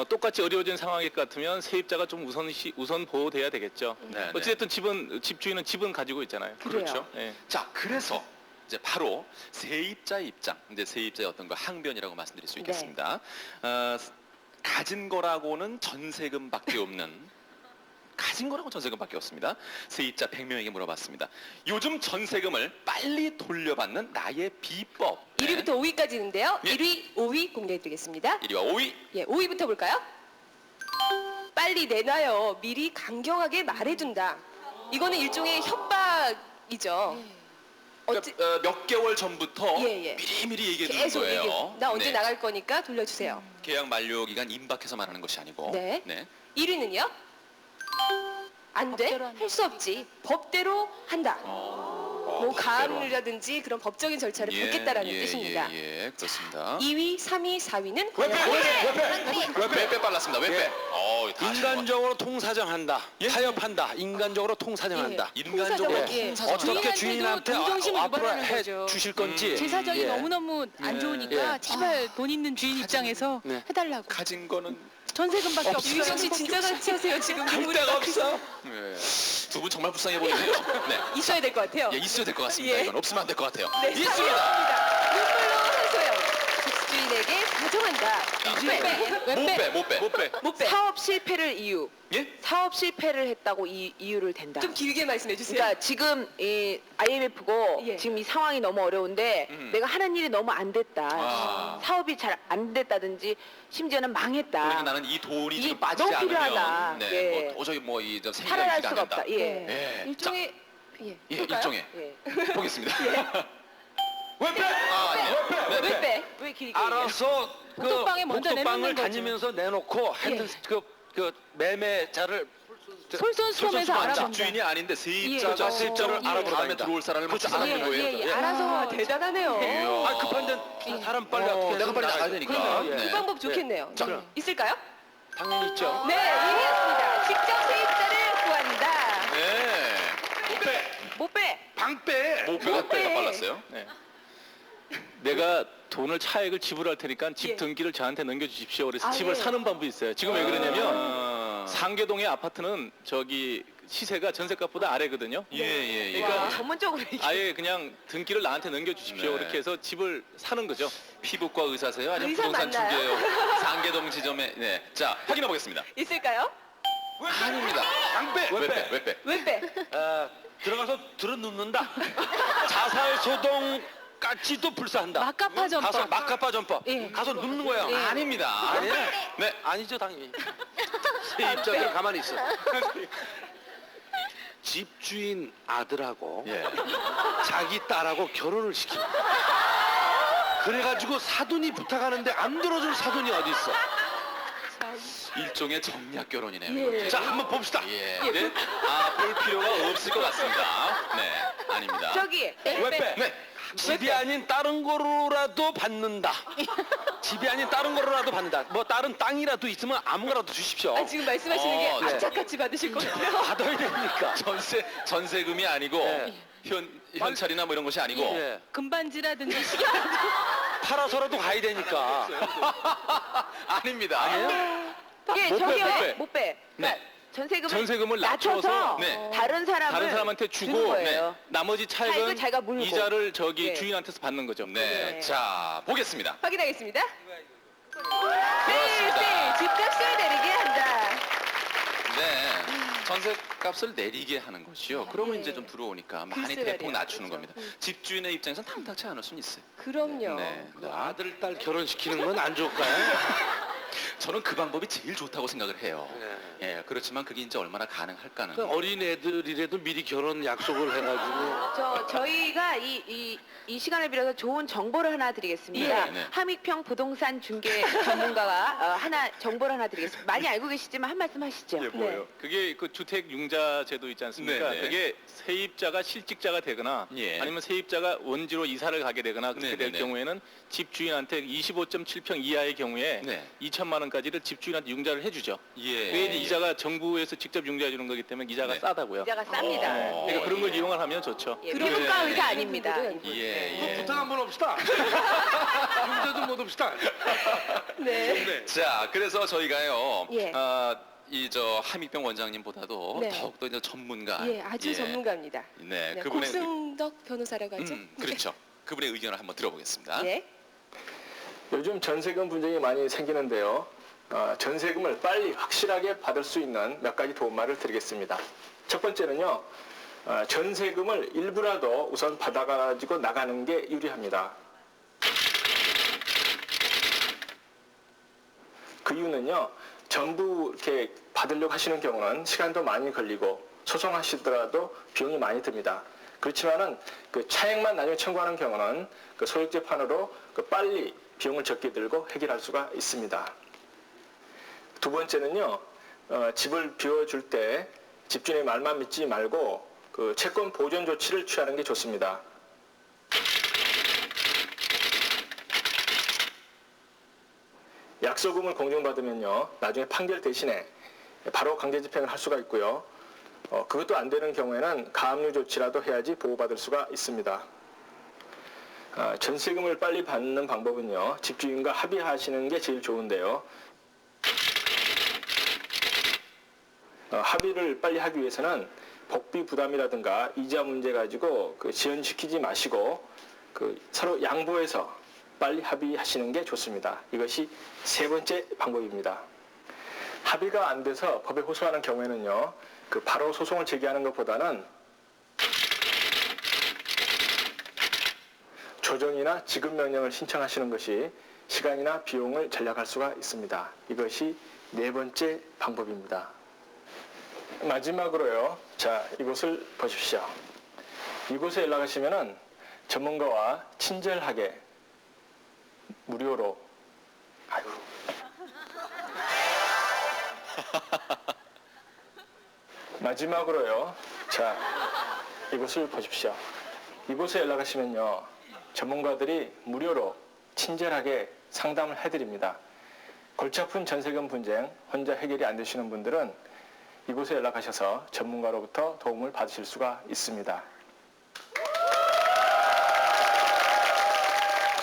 똑같이 어려워진 상황일 것 같으면 세입자가 좀 우선 보호돼야 되겠죠. 네, 어쨌든 집주인은 집은 가지고 있잖아요. 그래요. 그렇죠. 예. 자, 그래서 이제 바로 세입자의 입장, 이제 세입자의 어떤 거 항변이라고 말씀드릴 수 있겠습니다. 가진 거라고는 전세금밖에 없는 가진 거라고 전세금밖에 없습니다. 세입자 100명에게 물어봤습니다. 요즘 전세금을 빨리 돌려받는 나의 비법. 1위부터 5위까지 있는데요. 예. 1위, 5위 공개해드리겠습니다. 1위와 5위. 예, 5위부터 볼까요? 빨리 내놔요. 미리 강경하게 말해준다. 이거는 일종의 협박이죠. 그러니까, 몇 개월 전부터 예. 미리미리 얘기해 주는 계속 거예요. 얘기해. 나 언제 네. 나갈 거니까 돌려주세요. 계약 만료 기간 임박해서 말하는 것이 아니고. 네. 1위는요? 안 돼? 할 수 없지. 법대로 한다. 뭐 가압류라든지 그런 법적인 절차를 밟겠다라는 뜻입니다. 예, 그렇습니다. 2위, 3위, 4위는 왜 빼 빨랐습니다. 왜 빼? 인간적으로 통사정한다. 타협한다. 인간적으로 통사정한다. 인간적으로 어떻게 주인한테 동정심을 앞으로 유발하는 해 거죠. 주실 건지. 제 사정이 예. 너무너무 안 좋으니까 예. 제발 돈 있는 주인 입장에서 해달라고. 가진 거는 전세금밖에 없어요. 유희경 씨 진짜 같이 하세요. 지금 갈 눈물이 데가 막 없어. 두 분 정말 불쌍해 보이네요. 네. 있어야 될 것 같아요. 예, 있어야 될 것 같습니다. 예. 이건 없으면 안 될 것 같아요. 네, 있습니다. 있습니다. 눈물로 하소연. 집주인에게 가져간다. 못 빼. 못 빼. 사업 실패를 이유. 예? 사업 실패를 했다고 이유를 댄다. 좀 길게 말씀해 주세요. 그러니까 지금 이 IMF고 예. 지금 이 상황이 너무 어려운데 내가 하는 일이 너무 안 됐다. 아. 사업이 잘 안 됐다든지 심지어는 망했다. 그러니까 나는 이 돈이 지금 이 빠지지 너무 않으면 필요하다. 네, 예. 뭐 도저히 뭐이 생계가 살아날 유지가 안 수가 된다. 없다. 예. 예. 일종의 예. 예, 볼까요? 일종의 예. 보겠습니다. 왜 빼? 네, 왜 빼? 왜 길게 알아서 복덕방에 먼저 복덕방을 내놓는 거죠. 다니면서 내놓고 하여튼 그 매매자를 솔선수범해서 알아본다. 집주인이 아닌데 세입자가 그렇죠. 세입자를 예. 알아보러 다음에 다닌다. 들어올 사람을 먼저 그렇죠. 알아본 거예요. 예. 알아서 대단하네요. 아 급한데 사람 빨리 어떻게 내가 빨리 나가야 되니까. 그러면 네. 그 방법 좋겠네요. 자. 네. 있을까요? 당연히 있죠. 네, 이해했습니다. 직접 세입자를 구한다. 네. 못 빼. 방빼. 못 빼가 때가 빨랐어요. 네. 내가 돈을 차액을 지불할 테니까 집 예. 등기를 저한테 넘겨주십시오. 그래서 아, 집을 예. 사는 방법이 있어요. 지금 왜 그러냐면 아. 상계동의 아파트는 저기 시세가 전세값보다 아래거든요. 예. 그러니까 와, 전문적으로 얘기. 아예 그냥 등기를 나한테 넘겨주십시오. 네. 이렇게 해서 집을 사는 거죠. 피부과 의사세요? 아니면 의사 부동산 맞나요? 중개요? 상계동 지점에 네. 자, 확인해 보겠습니다. 있을까요? 아닙니다. 방빼. 왜 빼? 왜 빼? 들어가서 들어눕는다. 자살 소동까지도 불사한다. 막가파 전법. 가서 막가파 전법. 예. 가서 눕는 거야. 예. 아닙니다. 아니야. 네. 아니죠 당연히. 세입자들 가만히 있어. 집주인 아들하고 예. 자기 딸하고 결혼을 시킵니다. 그래가지고 사돈이 부탁하는데 안 들어줄 사돈이 어디 있어? 일종의 정략 결혼이네요. 예. 이거. 자 한번 봅시다. 예. 네. 볼 필요가 없을 것 같습니다. 네. 아닙니다. 저기 왜 빼? 네. 집이 아닌 다른 거로라도 받는다. 집이 아닌 다른 거로라도 받는다. 뭐 다른 땅이라도 있으면 아무거나도 주십시오. 아, 지금 말씀하시는 게 네. 악착같이 받으실 것 같아요. 받아야 되니까. 전세금이 아니고 네. 현찰이나 뭐 이런 것이 아니고 예. 금반지라든지 시계라든지. 팔아서라도 가야 되니까. 아닙니다. 아니에요? 예, 못 빼, 저기요. 못 빼. 못 빼. 그러니까 전세금을 낮춰서 네. 다른 다른 사람한테 주는 주고 거예요. 네. 나머지 차익을 차익은 자기가 물고. 이자를 저기 네. 주인한테서 받는 거죠. 네. 네. 자, 보겠습니다. 확인하겠습니다. 그렇습니다. 네, 집값을 내리게 한다. 네. 전세값을 내리게 하는 것이요. 그러면 네. 이제 좀 들어오니까 많이 글쎄 대폭 말이야. 낮추는 겁니다. 집주인의 입장에선 탐탁치 않을 수는 있어요. 그럼요. 네. 그 아들 딸 결혼시키는 건 안 좋을까요? 저는 그 방법이 제일 좋다고 생각을 해요. 네. 예, 그렇지만 그게 이제 얼마나 가능할까는. 그 어린 애들이라도 미리 결혼 약속을 해가지고 저희가 이 시간을 빌어서 좋은 정보를 하나 드리겠습니다. 예, 네. 함익평 부동산 중개 전문가가 하나 정보를 하나 드리겠습니다. 많이 알고 계시지만 한 말씀 하시죠. 이게 뭐예요? 그게 그 주택 융자 제도 있지 않습니까? 네, 네. 그게 세입자가 실직자가 되거나 예. 아니면 세입자가 원지로 이사를 가게 되거나 그렇게 네, 될 네, 네. 경우에는 집주인한테 25.7평 이하의 경우에 네. 2천만 원까지를 집주인한테 융자를 해주죠. 예. 그게 이제 이자가 정부에서 직접 융자해 주는 거기 때문에 이자가 네. 싸다고요. 이자가 쌉니다. 그러니까 그런 걸 이용을 하면 좋죠. 예, 피부과 네. 의사 아닙니다. 예. 부탁 한번 합시다. 문제 좀 못 합시다. 네. 자, 그래서 저희가요. 예. 이 저 함익병 원장님보다도 네. 더욱더 이제 전문가. 예, 아주 전문가입니다. 네, 네, 그분의 곱승덕 변호사라고 하죠. 그렇죠. 그분의 의견을 한번 들어보겠습니다. 예. 요즘 전세금 분쟁이 많이 생기는데요. 전세금을 빨리 확실하게 받을 수 있는 몇 가지 도움말을 드리겠습니다. 첫 번째는요. 전세금을 일부라도 우선 받아가지고 나가는 게 유리합니다. 그 이유는요. 전부 이렇게 받으려고 하시는 경우는 시간도 많이 걸리고 소송하시더라도 비용이 많이 듭니다. 그렇지만은 그 차액만 나중에 청구하는 경우는 그 소액 재판으로 그 빨리 비용을 적게 들고 해결할 수가 있습니다. 두 번째는요, 집을 비워줄 때 집주인의 말만 믿지 말고 그 채권 보존 조치를 취하는 게 좋습니다. 약소금을 공정받으면요, 나중에 판결 대신에 바로 강제 집행을 할 수가 있고요. 그것도 안 되는 경우에는 가압류 조치라도 해야지 보호받을 수가 있습니다. 전세금을 빨리 받는 방법은요, 집주인과 합의하시는 게 제일 좋은데요. 합의를 빨리 하기 위해서는 복비 부담이라든가 이자 문제 가지고 지연시키지 마시고 서로 양보해서 빨리 합의하시는 게 좋습니다. 이것이 세 번째 방법입니다. 합의가 안 돼서 법에 호소하는 경우에는요, 그 바로 소송을 제기하는 것보다는 조정이나 지급 명령을 신청하시는 것이 시간이나 비용을 절약할 수가 있습니다. 이것이 네 번째 방법입니다. 마지막으로요, 자, 이곳을 보십시오. 이곳에 연락하시면은 전문가와 친절하게 무료로, 아이고. 마지막으로요, 자, 이곳을 보십시오. 이곳에 연락하시면요, 전문가들이 무료로 친절하게 상담을 해드립니다. 골치 아픈 전세금 분쟁 혼자 해결이 안 되시는 분들은 이곳에 연락하셔서 전문가로부터 도움을 받으실 수가 있습니다.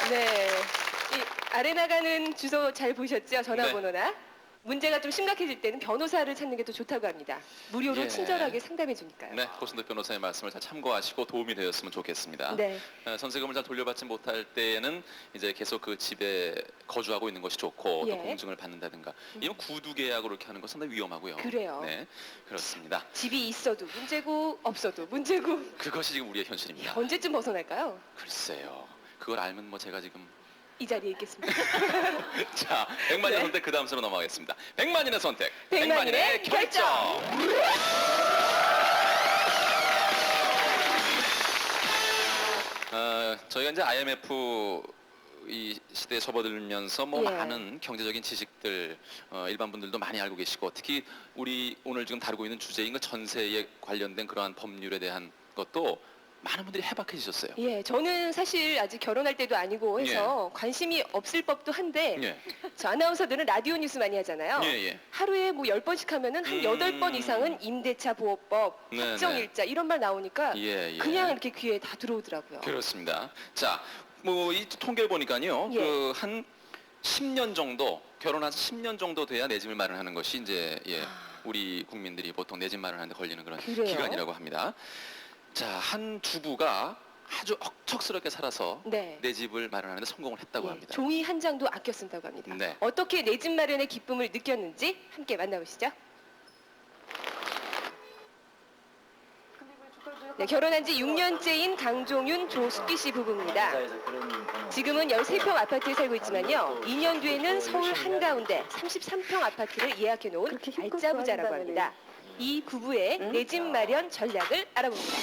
네. 이 아래 나가는 주소 잘 보셨죠? 전화번호나. 문제가 좀 심각해질 때는 변호사를 찾는 게 더 좋다고 합니다. 무료로 예. 친절하게 상담해 주니까요. 네, 고순덕 변호사의 말씀을 잘 참고하시고 도움이 되었으면 좋겠습니다. 네. 전세금을 잘 돌려받지 못할 때에는 이제 계속 그 집에 거주하고 있는 것이 좋고 예. 또 공증을 받는다든가 이런 구두 계약으로 이렇게 하는 건 상당히 위험하고요. 그래요. 네, 그렇습니다. 집이 있어도 문제고 없어도 문제고 그것이 지금 우리의 현실입니다. 언제쯤 벗어날까요? 글쎄요. 그걸 알면 뭐 제가 지금 이 자리에 있겠습니다. 자, 100만인의 네. 선택 그 다음 순으로 넘어가겠습니다. 100만인의 선택, 100만인의 100만인의 결정. 저희가 이제 IMF 이 시대에 접어들면서 뭐 예. 많은 경제적인 지식들 일반 분들도 많이 알고 계시고 특히 우리 오늘 지금 다루고 있는 주제인 그 전세에 관련된 그러한 법률에 대한 것도 많은 분들이 해박해지셨어요. 예, 저는 사실 아직 결혼할 때도 아니고 해서 관심이 없을 법도 한데 예. 저 아나운서들은 라디오 뉴스 많이 하잖아요. 예, 예. 하루에 뭐 10번씩 하면은 한 8번 이상은 임대차 보호법, 네, 확정일자 이런 말 나오니까 예, 예. 그냥 이렇게 귀에 다 들어오더라고요. 그렇습니다. 자, 뭐 이 통계를 보니까요. 예. 그 한 10년 정도 결혼해서 10년 정도 돼야 내 집을 마련하는 것이 이제 우리 국민들이 보통 내 집 마련하는데 걸리는 그런 그래요? 기간이라고 합니다. 자, 한 주부가 아주 억척스럽게 살아서 네. 내 집을 마련하는데 성공을 했다고 예, 합니다. 종이 한 장도 아껴 쓴다고 합니다. 네. 어떻게 내 집 마련의 기쁨을 느꼈는지 함께 만나보시죠. 네, 결혼한 지 6년째인 강종윤, 조숙기 씨 부부입니다. 지금은 13평 아파트에 살고 있지만요. 2년 뒤에는 서울 한가운데 33평 아파트를 예약해 놓은 알짜부자라고 합니다. 이 부부의 내 집 마련 전략을 알아봅니다.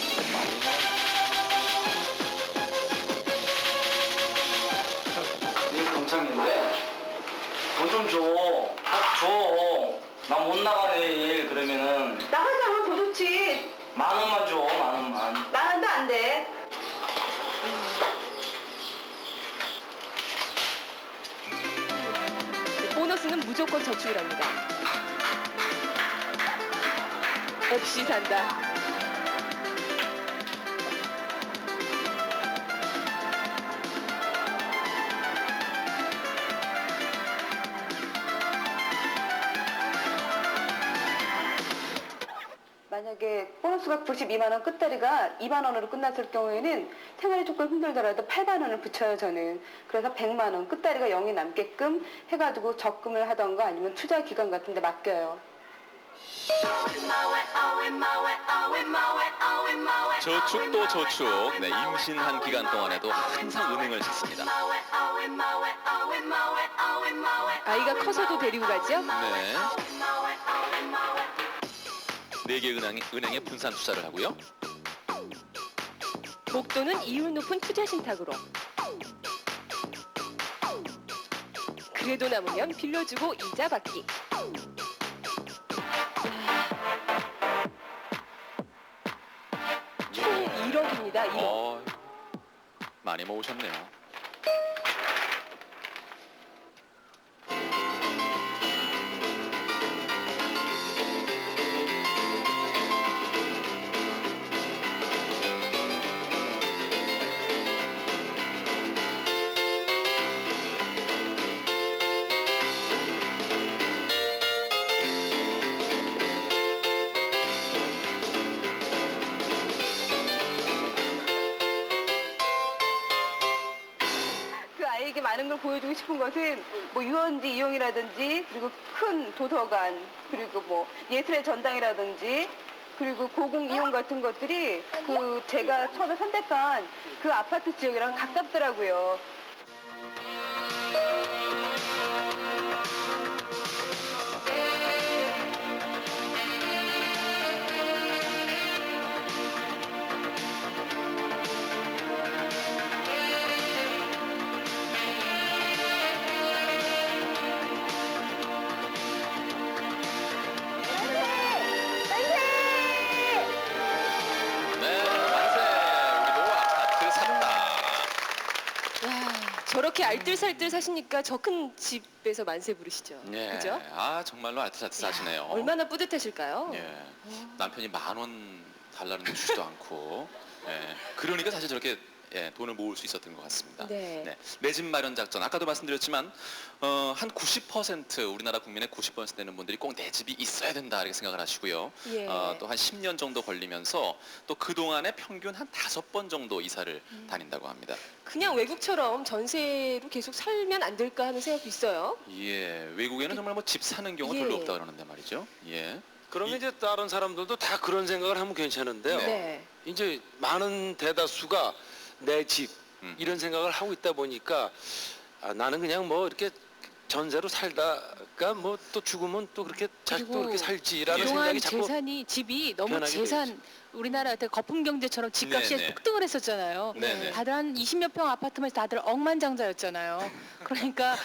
이게 동창인데 돈 좀 줘. 줘. 나 못 나가 내일 그러면은 나가자면 더 좋지. 10,000원만 줘. 10,000원만. 나는데 안 돼. 보너스는 무조건 저축을 합니다. 없이 산다. 만약에 보너스가 92만 원 끝다리가 2만 원으로 끝났을 경우에는 생활이 조금 힘들더라도 8만 원을 붙여요, 저는. 그래서 100만 원 끝다리가 0이 남게끔 해가지고 적금을 하던가 아니면 투자 기관 같은 데 맡겨요. 저축도 저축. 네, 임신한 기간 동안에도 항상 은행을 찾습니다. 아이가 커서도 데리고 가죠? 네. 4개 은행에 분산 투자를 하고요. 목돈은 이율 높은 투자 신탁으로. 그래도 남으면 빌려주고 이자 받기. 총 1억입니다. 1억. 많이 모으셨네요. 아이에게 많은 걸 보여주고 싶은 것은 뭐 유원지 이용이라든지 그리고 큰 도서관 그리고 뭐 예술의 전당이라든지 그리고 고궁 이용 같은 것들이 그 제가 처음에 선택한 그 아파트 지역이랑 가깝더라고요. 네, 만세. 우리도 아파트 샀다. 저렇게 알뜰살뜰 사시니까 저 큰 집에서 만세 부르시죠. 예. 그죠? 아 정말로 알뜰살뜰 사시네요. 얼마나 뿌듯하실까요? 예. 남편이 10,000원 달라는 데 주지도 않고. 예. 그러니까 사실 저렇게 예, 돈을 모을 수 있었던 것 같습니다. 네. 내 집 마련 작전. 아까도 말씀드렸지만 한 90% 우리나라 국민의 90% 되는 분들이 꼭 내 집이 있어야 된다 이렇게 생각을 하시고요. 예. 또 한 10년 정도 걸리면서 또 그 동안에 평균 한 5번 정도 이사를 다닌다고 합니다. 그냥 외국처럼 전세로 계속 살면 안 될까 하는 생각도 있어요. 예, 외국에는 정말 뭐 집 사는 경우가 예. 별로 없다 그러는데 말이죠. 예. 그러면 이제 다른 사람들도 다 그런 생각을 하면 괜찮은데요. 네. 이제 많은 대다수가 내 집 이런 생각을 하고 있다 보니까 나는 그냥 뭐 이렇게 전세로 살다가 뭐 또 죽으면 또 그렇게 자식도 그리고 그렇게 살지라는 그동안 생각이 자꾸 재산이 집이 너무 변하게 재산 우리나라 거품 경제처럼 집값이 네네. 폭등을 했었잖아요. 네네. 다들 한 20몇 평 아파트면 다들 억만장자였잖아요. 그러니까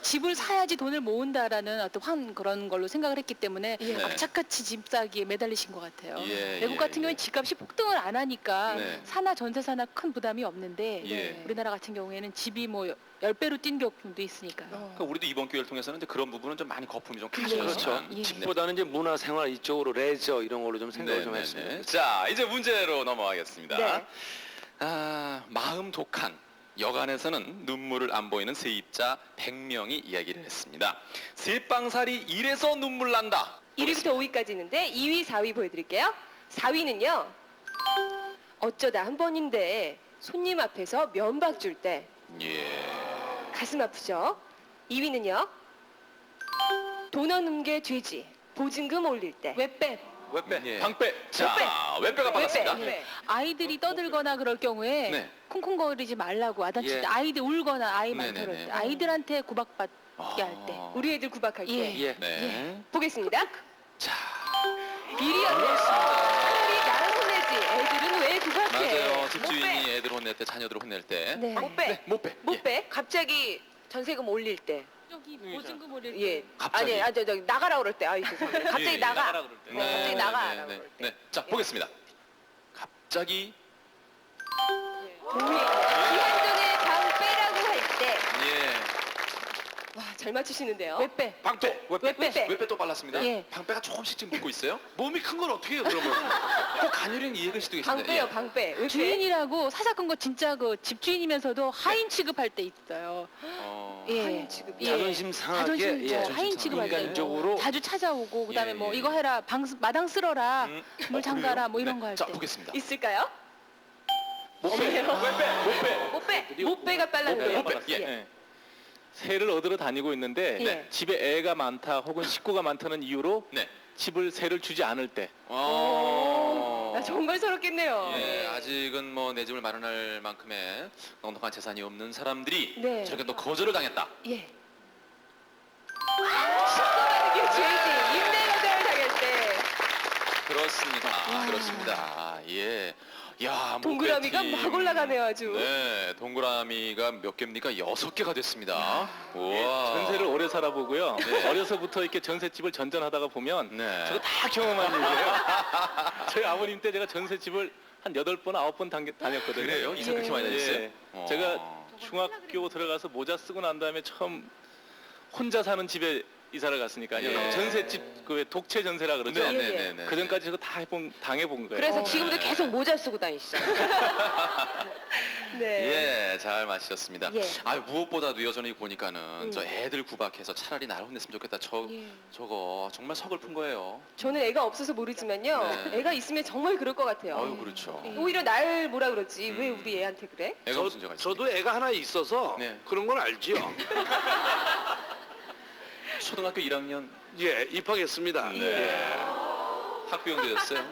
집을 사야지 돈을 모은다라는 어떤 그런 걸로 생각을 했기 때문에 네. 악착같이 집 사기에 매달리신 것 같아요. 예, 외국 예, 같은 예. 경우에 집값이 폭등을 안 하니까 네. 사나 전세 사나 큰 부담이 없는데 예. 우리나라 같은 경우에는 집이 뭐 10배로 뛴 경우도 있으니까요. 그러니까 우리도 이번 기회를 통해서는 이제 그런 부분은 좀 많이 거품이 좀 그렇죠. 가시겠지만 예. 집보다는 이제 문화생활 이쪽으로 레저 이런 걸로 좀 생각을 좀 했으면 네네네. 좋겠어요. 자, 이제 문제로 넘어가겠습니다. 네. 마음 독한 여간에서는 눈물을 안 보이는 세입자 100명이 이야기를 했습니다. 세방살이 이래서 눈물 난다. 1위부터 5위까지 있는데 2위, 4위 보여드릴게요. 4위는요. 어쩌다 한 번인데 손님 앞에서 면박 줄 때 예. 가슴 아프죠. 2위는요. 돈 없는 게 죄지. 보증금 올릴 때. 외빼. 외빼, 예. 방빼. 자, 외빼가 받았습니다. 외빼. 아이들이 떠들거나 그럴 경우에 네. 쿵쿵거리지 말라고 아다칠 예. 때 아이들 울거나 아이 네네네. 많더럴 때 아이들한테 구박받게 할 때 우리 애들 구박할 때. 예. 예. 네. 보겠습니다. 자, 1위였네요. 차라리 나를 혼내지. 애들은 왜 구박해? 맞아요. 못 집주인이 빼. 애들 혼낼 때, 자녀들 혼낼 때. 네. 못 빼. 못 빼. 못 빼. 갑자기 전세금 올릴 때. 여기 보증금 올릴 때 예. 갑자기. 아니, 저기 나가라 그럴 때. 아이 죄송합니다. 갑자기 예, 나가. 나가라 그럴 때. 갑자기 나가라 네, 그럴 때. 네. 자, 보겠습니다. 갑자기 기한전에 방 빼라고 할 때. 예. 와, 잘 맞추시는데요. 외빼. 방빼. 외빼. 외빼 또 빨랐습니다. 예. 방빼가 조금씩 지금 붙고 있어요. 몸이 큰 건 어떻게 해요 그러면? 꼭 간유령 이해글 씨도 계신데. 방빼요, 예. 방빼. 외빼. 주인이라고 사사건 거 진짜 그 집주인이면서도 하인 취급할 때 있어요. 예. 하인 취급. 예. 자존심 상하게 자존심 예. 하인 취급할 때 인간적으로 자주 찾아오고 그다음에 예, 뭐 예. 이거 해라 마당 쓸어라 물 어, 잠가라 그래요? 뭐 이런 네. 거 할 자, 때. 보겠습니다. 있을까요? 못 빼. 못 빼. 못 빼. 못 빼가 빨랐네요. 못 빼. 예. 예. 새를 얻으러 다니고 있는데 네. 집에 애가 많다 혹은 식구가 많다는 이유로 네. 집을 새를 주지 않을 때 나 정말 서럽겠네요. 예, 아직은 뭐 내 집을 마련할 만큼의 넉넉한 재산이 없는 사람들이 네. 저렇게 또 거절을 당했다. 예. 식구라는 게 죄지. 임대 거절을 당할 때. 그렇습니다. 그렇습니다. 예. 야, 동그라미가 목베티. 막 올라가네요, 아주. 네, 동그라미가 몇 개입니까? 6개가 됐습니다. 우와. 전세를 오래 살아보고요. 네. 어려서부터 이렇게 전셋집을 전전하다가 보면 네. 저거 다 경험한 일이에요. 저희 아버님 때 제가 전셋집을 한 8번, 9번 다녔거든요. 그래요? 이사 그렇게 많이 다녔어요? 예. 제가 중학교 들어가서 모자 쓰고 난 다음에 처음 혼자 사는 집에 이사를 갔으니까요. 예. 전셋집 그 독채 전세라 그러죠. 네네네. 그 전까지 저거 다 당해본 거예요. 그래서 지금도 계속 모자 쓰고 다니시죠. 네. 예, 잘 마셨습니다. 예. 아, 무엇보다도요, 저는 이거 보니까는 저 애들 구박해서 차라리 날 혼냈으면 좋겠다. 저거 정말 서글픈 거예요. 저는 애가 없어서 모르지만요. 네. 애가 있으면 정말 그럴 것 같아요. 아유, 그렇죠. 오히려 날 뭐라 그러지? 왜 우리 애한테 그래? 애가 무슨 죄가 있습니까? 저도 애가 하나 있어서 그런 건 알지요. 초등학교 1학년 예, 입학했습니다. 학부형 되셨어요?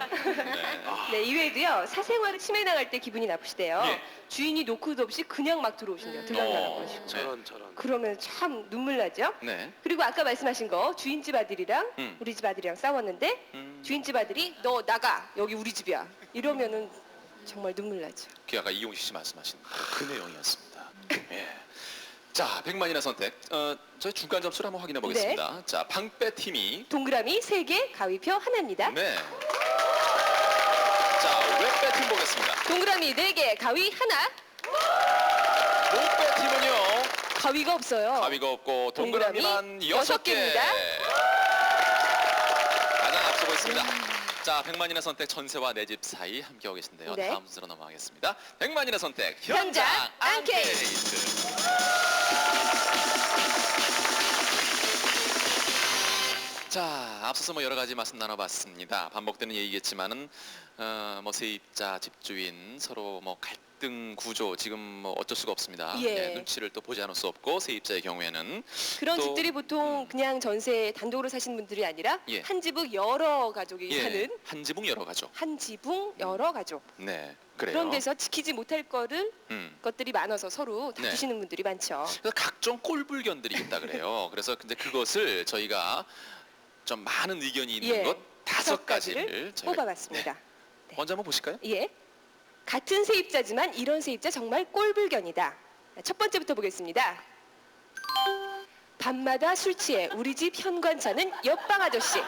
네, 이외에도요. 사생활을 침해당할 때 기분이 나쁘시대요. 예. 주인이 노크도 없이 그냥 막 들어오신대요. 들어간다고 하시고. 저런. 그러면 참 눈물 나죠? 네. 그리고 아까 말씀하신 거 주인집 아들이랑 우리 집 아들이랑 싸웠는데 주인집 아들이 너 나가 여기 우리 집이야 이러면은 정말 눈물 나죠. 그게 아까 이용식 씨 말씀하신 그 내용이었습니다. 예. 자, 100만이나 선택. 저희 중간 점수를 한번 확인해 보겠습니다. 자, 방패 팀이 동그라미 3개, 가위표 하나입니다. 네. 자, 웹배 팀 보겠습니다. 동그라미 4개, 가위 하나. 롯배 팀은요. 가위가 없어요. 가위가 없고 동그라미만 6개입니다. 가장 앞서고 있습니다. 자, 100만이나 선택 전세와 내 집 사이 함께하고 계신데요. 네. 다음 순서로 넘어가겠습니다. 100만이나 선택 현장 앙케이트. 자, 앞서서 뭐 여러 가지 말씀 나눠봤습니다. 반복되는 얘기겠지만은 뭐 세입자, 집주인 서로 뭐 갈등 구조 지금 뭐 어쩔 수가 없습니다. 예. 눈치를 또 보지 않을 수 없고 세입자의 경우에는 그런 또, 집들이 보통 그냥 전세 단독으로 사시는 분들이 아니라 예. 한 지붕 여러 가족이 예, 사는 한 지붕 여러 가족. 한 지붕 여러 가족. 네, 그래요. 그런 데서 지키지 못할 거를 것들이 많아서 서로 네. 다투시는 분들이 많죠. 그래서 각종 꼴불견들이 있다 그래요. 그래서 근데 그것을 저희가 좀 많은 의견이 있는 예, 것 5가지를 저희가 뽑아봤습니다. 네. 먼저 한번 보실까요? 예. 같은 세입자지만 이런 세입자 정말 꼴불견이다. 첫 번째부터 보겠습니다. 밤마다 술 취해 우리 집 현관차는 옆방 아저씨. 예.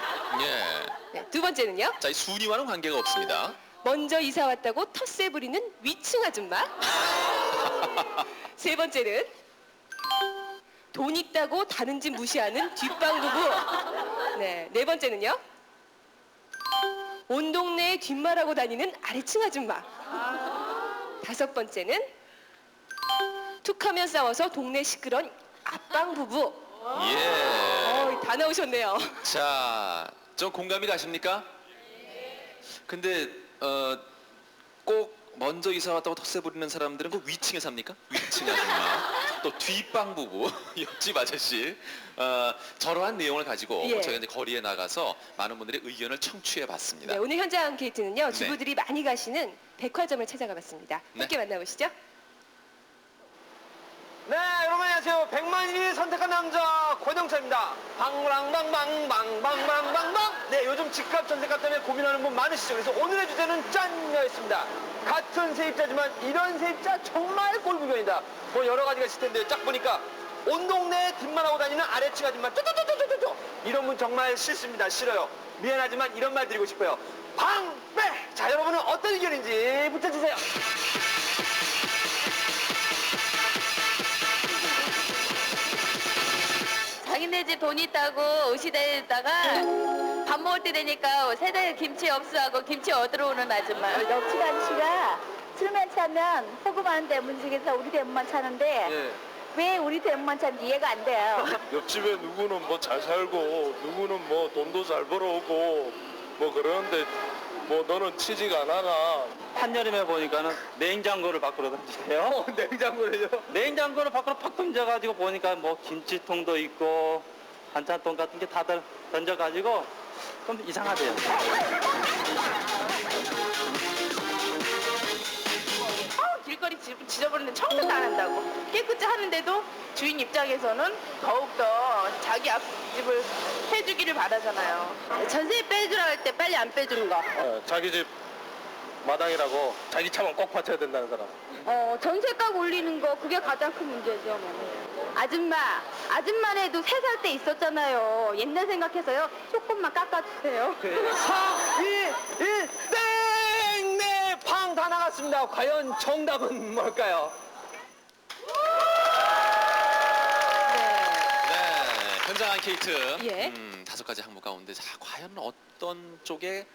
네, 두 번째는요. 자, 이 순위와는 관계가 없습니다. 먼저 이사 왔다고 텃세 부리는 위층 아줌마. 세 번째는 돈 있다고 다른 집 무시하는 뒷방 부부. 네, 네 번째는요. 온 동네에 뒷말하고 다니는 아래층 아줌마. 다섯 번째는 툭하면 싸워서 동네 시끄러운 앞방 부부. 예. 다 나오셨네요. 자, 좀 공감이 가십니까? 근데 꼭 먼저 이사 왔다고 텃세 부리는 사람들은 그 위층에 삽니까? 위층 아줌마, 또 뒷방 부부, 옆집 아저씨. 저러한 내용을 가지고 예. 저희가 이제 거리에 나가서 많은 분들의 의견을 청취해봤습니다. 네, 오늘 현장 앙케이트는요. 주부들이 많이 가시는 백화점을 찾아가봤습니다. 네. 함께 만나보시죠. 네, 여러분 안녕하세요. 100만인이 선택한 남자 권영차입니다. 방랑방방방방방방방. 네, 요즘 집값 전세값 때문에 고민하는 분 많으시죠. 그래서 오늘의 주제는 짠여였습니다. 같은 세입자지만 이런 세입자 정말 꼴불견이다. 뭐 여러 가지가 있을 텐데요. 딱 보니까 온 동네에 뒷만 하고 다니는 아래층 아줌마 쪼쪼쪼쪼쪼쪼 이런 분 정말 싫습니다. 싫어요. 미안하지만 이런 말 드리고 싶어요. 방패! 자, 여러분은 어떤 의견인지 붙여주세요. 자기네 집 돈 있다고 의시대다가 밥 먹을 때 되니까 세상에 김치 없어하고 김치 얻으러 오는 아줌마. 옆집 아저씨가 술만 차면 호구만 대문식에서 우리 대문만 차는데 왜 우리 대문만 차는지 이해가 안 돼요. 옆집에 누구는 뭐 잘 살고 누구는 뭐 돈도 잘 벌어오고 뭐 그러는데 뭐 너는 취직 안 하나. 한여름에 보니까는 냉장고를 밖으로 던지세요. 냉장고를요? 냉장고를 밖으로 팍 던져가지고 보니까 뭐 김치통도 있고 반찬통 같은 게 다 던져가지고 좀 이상하대요. 길거리 지저분한데 청소도 안 한다고. 깨끗이 하는데도 주인 입장에서는 더욱더 자기 앞집을 해주기를 바라잖아요. 전세 빼주라 할 때 빨리 안 빼주는 거. 자기 집 마당이라고 자기 차만 꼭 받쳐야 된다는 사람. 전세값 올리는 거 그게 가장 큰 문제죠. 아줌마네도 3살 때 있었잖아요. 옛날 생각해서요. 조금만 깎아주세요. 4, 2, 1, 땡! 네, 팡! 다 나갔습니다. 과연 정답은 뭘까요? 성장한 케이트. 예. 5가지 항목 가운데 자 과연 어떤 쪽에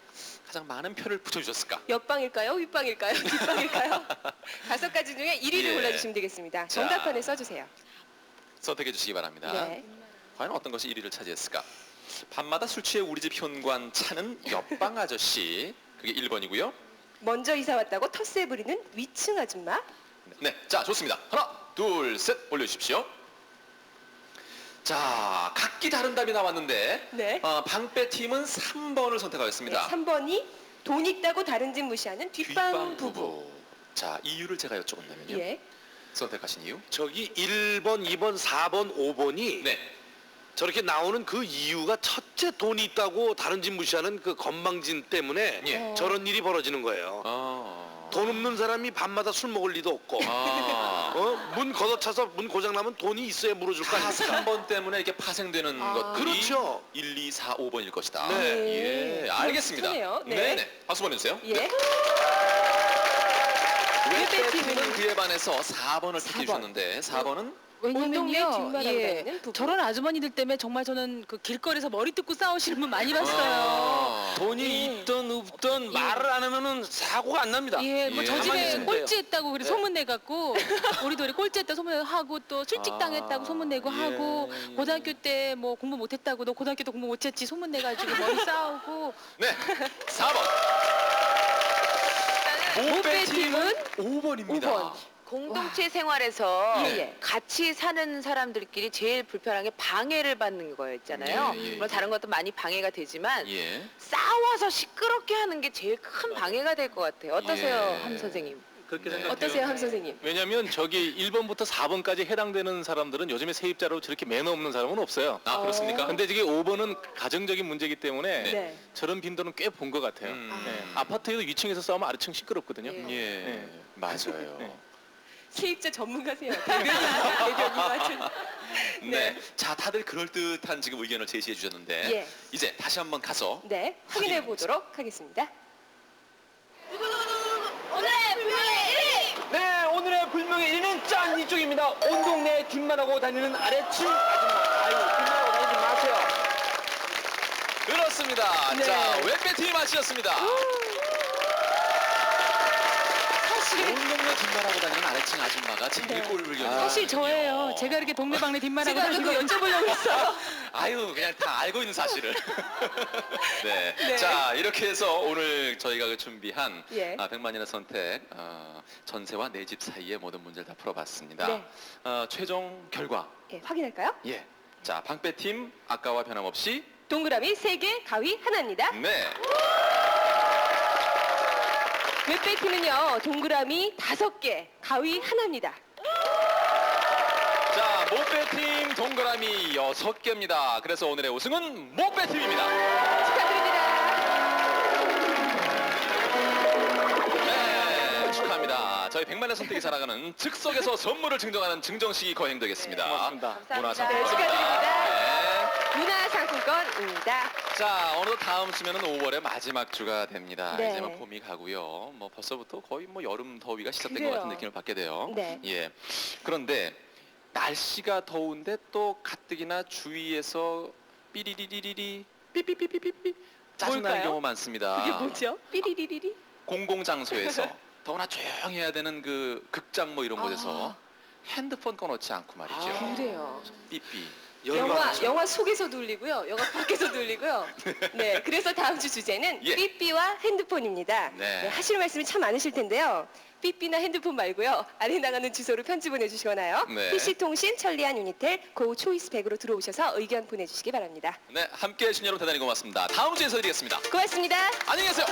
가장 많은 표를 붙여주셨을까? 옆방일까요? 윗방일까요? 뒷방일까요? 5가지 중에 1위를 예. 골라주시면 되겠습니다. 자. 정답판에 써주세요. 선택해 주시기 바랍니다. 네. 과연 어떤 것이 1위를 차지했을까? 밤마다 술 취해 우리 집 현관 차는 옆방 아저씨. 그게 1번이고요. 먼저 이사 왔다고 텃세 부리는 위층 아줌마. 네, 자 좋습니다. 하나, 둘, 셋 올려주십시오. 자, 각기 다른 답이 나왔는데 네. 방빼 팀은 3번을 선택하였습니다. 3번이 돈 있다고 다른 집 무시하는 뒷방 부부. 자, 이유를 제가 여쭤본다면요. 예. 선택하신 이유? 저기 1번, 2번, 4번, 5번이 네. 저렇게 나오는 그 이유가 첫째 돈이 있다고 다른 집 무시하는 그 건망진 때문에 예. 저런 일이 벌어지는 거예요. 돈 없는 사람이 밤마다 술 먹을 리도 없고 문 걷어차서 문 고장나면 돈이 있어야 물어줄 거 다 아닙니까? 3번 때문에 이렇게 파생되는 것들이 그렇죠. 1, 2, 4, 5번일 것이다. 네. 예, 알겠습니다. 그러네요. 네. 네. 박수 보내주세요. 예. 네. 웹배 웹배 팀은 팀은 그에 반해서 4번을 택해 4번. 주셨는데 4번은 온 동네 왜냐면요, 뒷마당을 다니는 부부. 저런 아주머니들 때문에 정말 저는 그 길거리에서 머리 뜯고 싸우시는 분 많이 봤어요. 돈이 있든 없든 말을 안 하면은 사고가 안 납니다. 예, 뭐 저 가만히 집에 있으면 돼요. 꼴찌했다고 그래 소문 내갖고 우리 돌이 꼴찌했다 소문하고 또 술집 당했다고 소문 내고 하고 고등학교 때 뭐 공부 못했다고 너 고등학교 때 공부 못했지 소문 내가지고 머리 싸우고. 네, 4번. 몹배 팀은 5번입니다. 5번. 공동체 생활에서 예. 같이 사는 사람들끼리 제일 불편한 게 방해를 받는 거였잖아요. 예, 예, 물론 다른 것도 많이 방해가 되지만 예. 싸워서 시끄럽게 하는 게 제일 큰 방해가 될 것 같아요. 어떠세요, 예. 함 선생님? 그렇게 생각해요. 어떠세요, 함 선생님? 왜냐하면 저기 1번부터 4번까지 해당되는 사람들은 요즘에 세입자로 저렇게 매너 없는 사람은 없어요. 아, 그렇습니까? 근데 저기 5번은 가정적인 문제이기 때문에 네. 저런 빈도는 꽤 본 것 같아요. 네. 아파트에도 위층에서 싸우면 아래층 시끄럽거든요. 예, 맞아요. 네. 세입자 전문가세요. 대변인 같은. 네. 자, 다들 그럴듯한 지금 의견을 제시해 주셨는데 예. 이제 다시 한번 가서 네, 확인해 보도록 하겠습니다. 오늘의 불명예 1위! 네, 오늘의 불명예 1위는 짠 이쪽입니다. 온 동네 뒷만하고 다니는 아래층 아줌마. 아유, 뒷만하고 다니지 마세요. 그렇습니다. 네. 자, 웹배 팀이 마치셨습니다. 온 동네 뒷말하고 다니는 아래층 아줌마가 제일 꼴을 겨요. 사실 저예요. 제가 이렇게 동네방네 뒷말하고 제가 그거 여쭤보려고 했어요. 아유, 그냥 다 알고 있는 사실을. 네. 네. 자, 이렇게 해서 오늘 저희가 준비한 예. 100만인의 선택, 전세와 내 집 사이의 모든 문제를 다 풀어봤습니다. 네. 최종 결과. 예, 확인할까요? 예. 자, 방빼 팀 아까와 변함없이 동그라미 3개, 가위 하나입니다. 네. 웹배 팀은요, 동그라미 5개, 가위 하나입니다. 자, 못배 팀 동그라미 6개입니다. 그래서 오늘의 우승은 못배 팀입니다. 네, 축하합니다. 저희 100만의 선택이 살아가는 즉석에서 선물을 증정하는 증정식이 거행되겠습니다. 고맙습니다. 문화상품권. 네, 축하드립니다. 네. 문화상품권입니다. 자, 어느덧 다음 주면은 5월의 마지막 주가 됩니다. 네. 이제 뭐 봄이 가고요. 뭐 벌써부터 거의 뭐 여름 더위가 시작된 그래요. 것 같은 느낌을 받게 돼요. 네. 예. 그런데 날씨가 더운데 또 가뜩이나 주위에서 삐리리리리리 삐삐삐삐삐삐 짜증나는 뭘까요? 경우 많습니다. 그게 뭐죠? 삐리리리리? 공공장소에서 더구나 조용해야 되는 그 극장 뭐 이런 곳에서 핸드폰 꺼놓지 않고 말이죠. 그래요. 삐삐. 영화 속에서도 울리고요. 영화 밖에서도 울리고요. 네, 그래서 다음 주 주제는 예. 삐삐와 핸드폰입니다. 네. 네, 하실 말씀이 참 많으실 텐데요. 삐삐나 핸드폰 말고요. 아래 나가는 주소로 편지 보내주시거나요. 네. PC통신 천리안 유니텔 고 초이스 100으로 들어오셔서 의견 보내주시기 바랍니다. 네, 함께해 주신 여러분 대단히 고맙습니다. 다음 주에 인사드리겠습니다. 고맙습니다. 안녕히 계세요.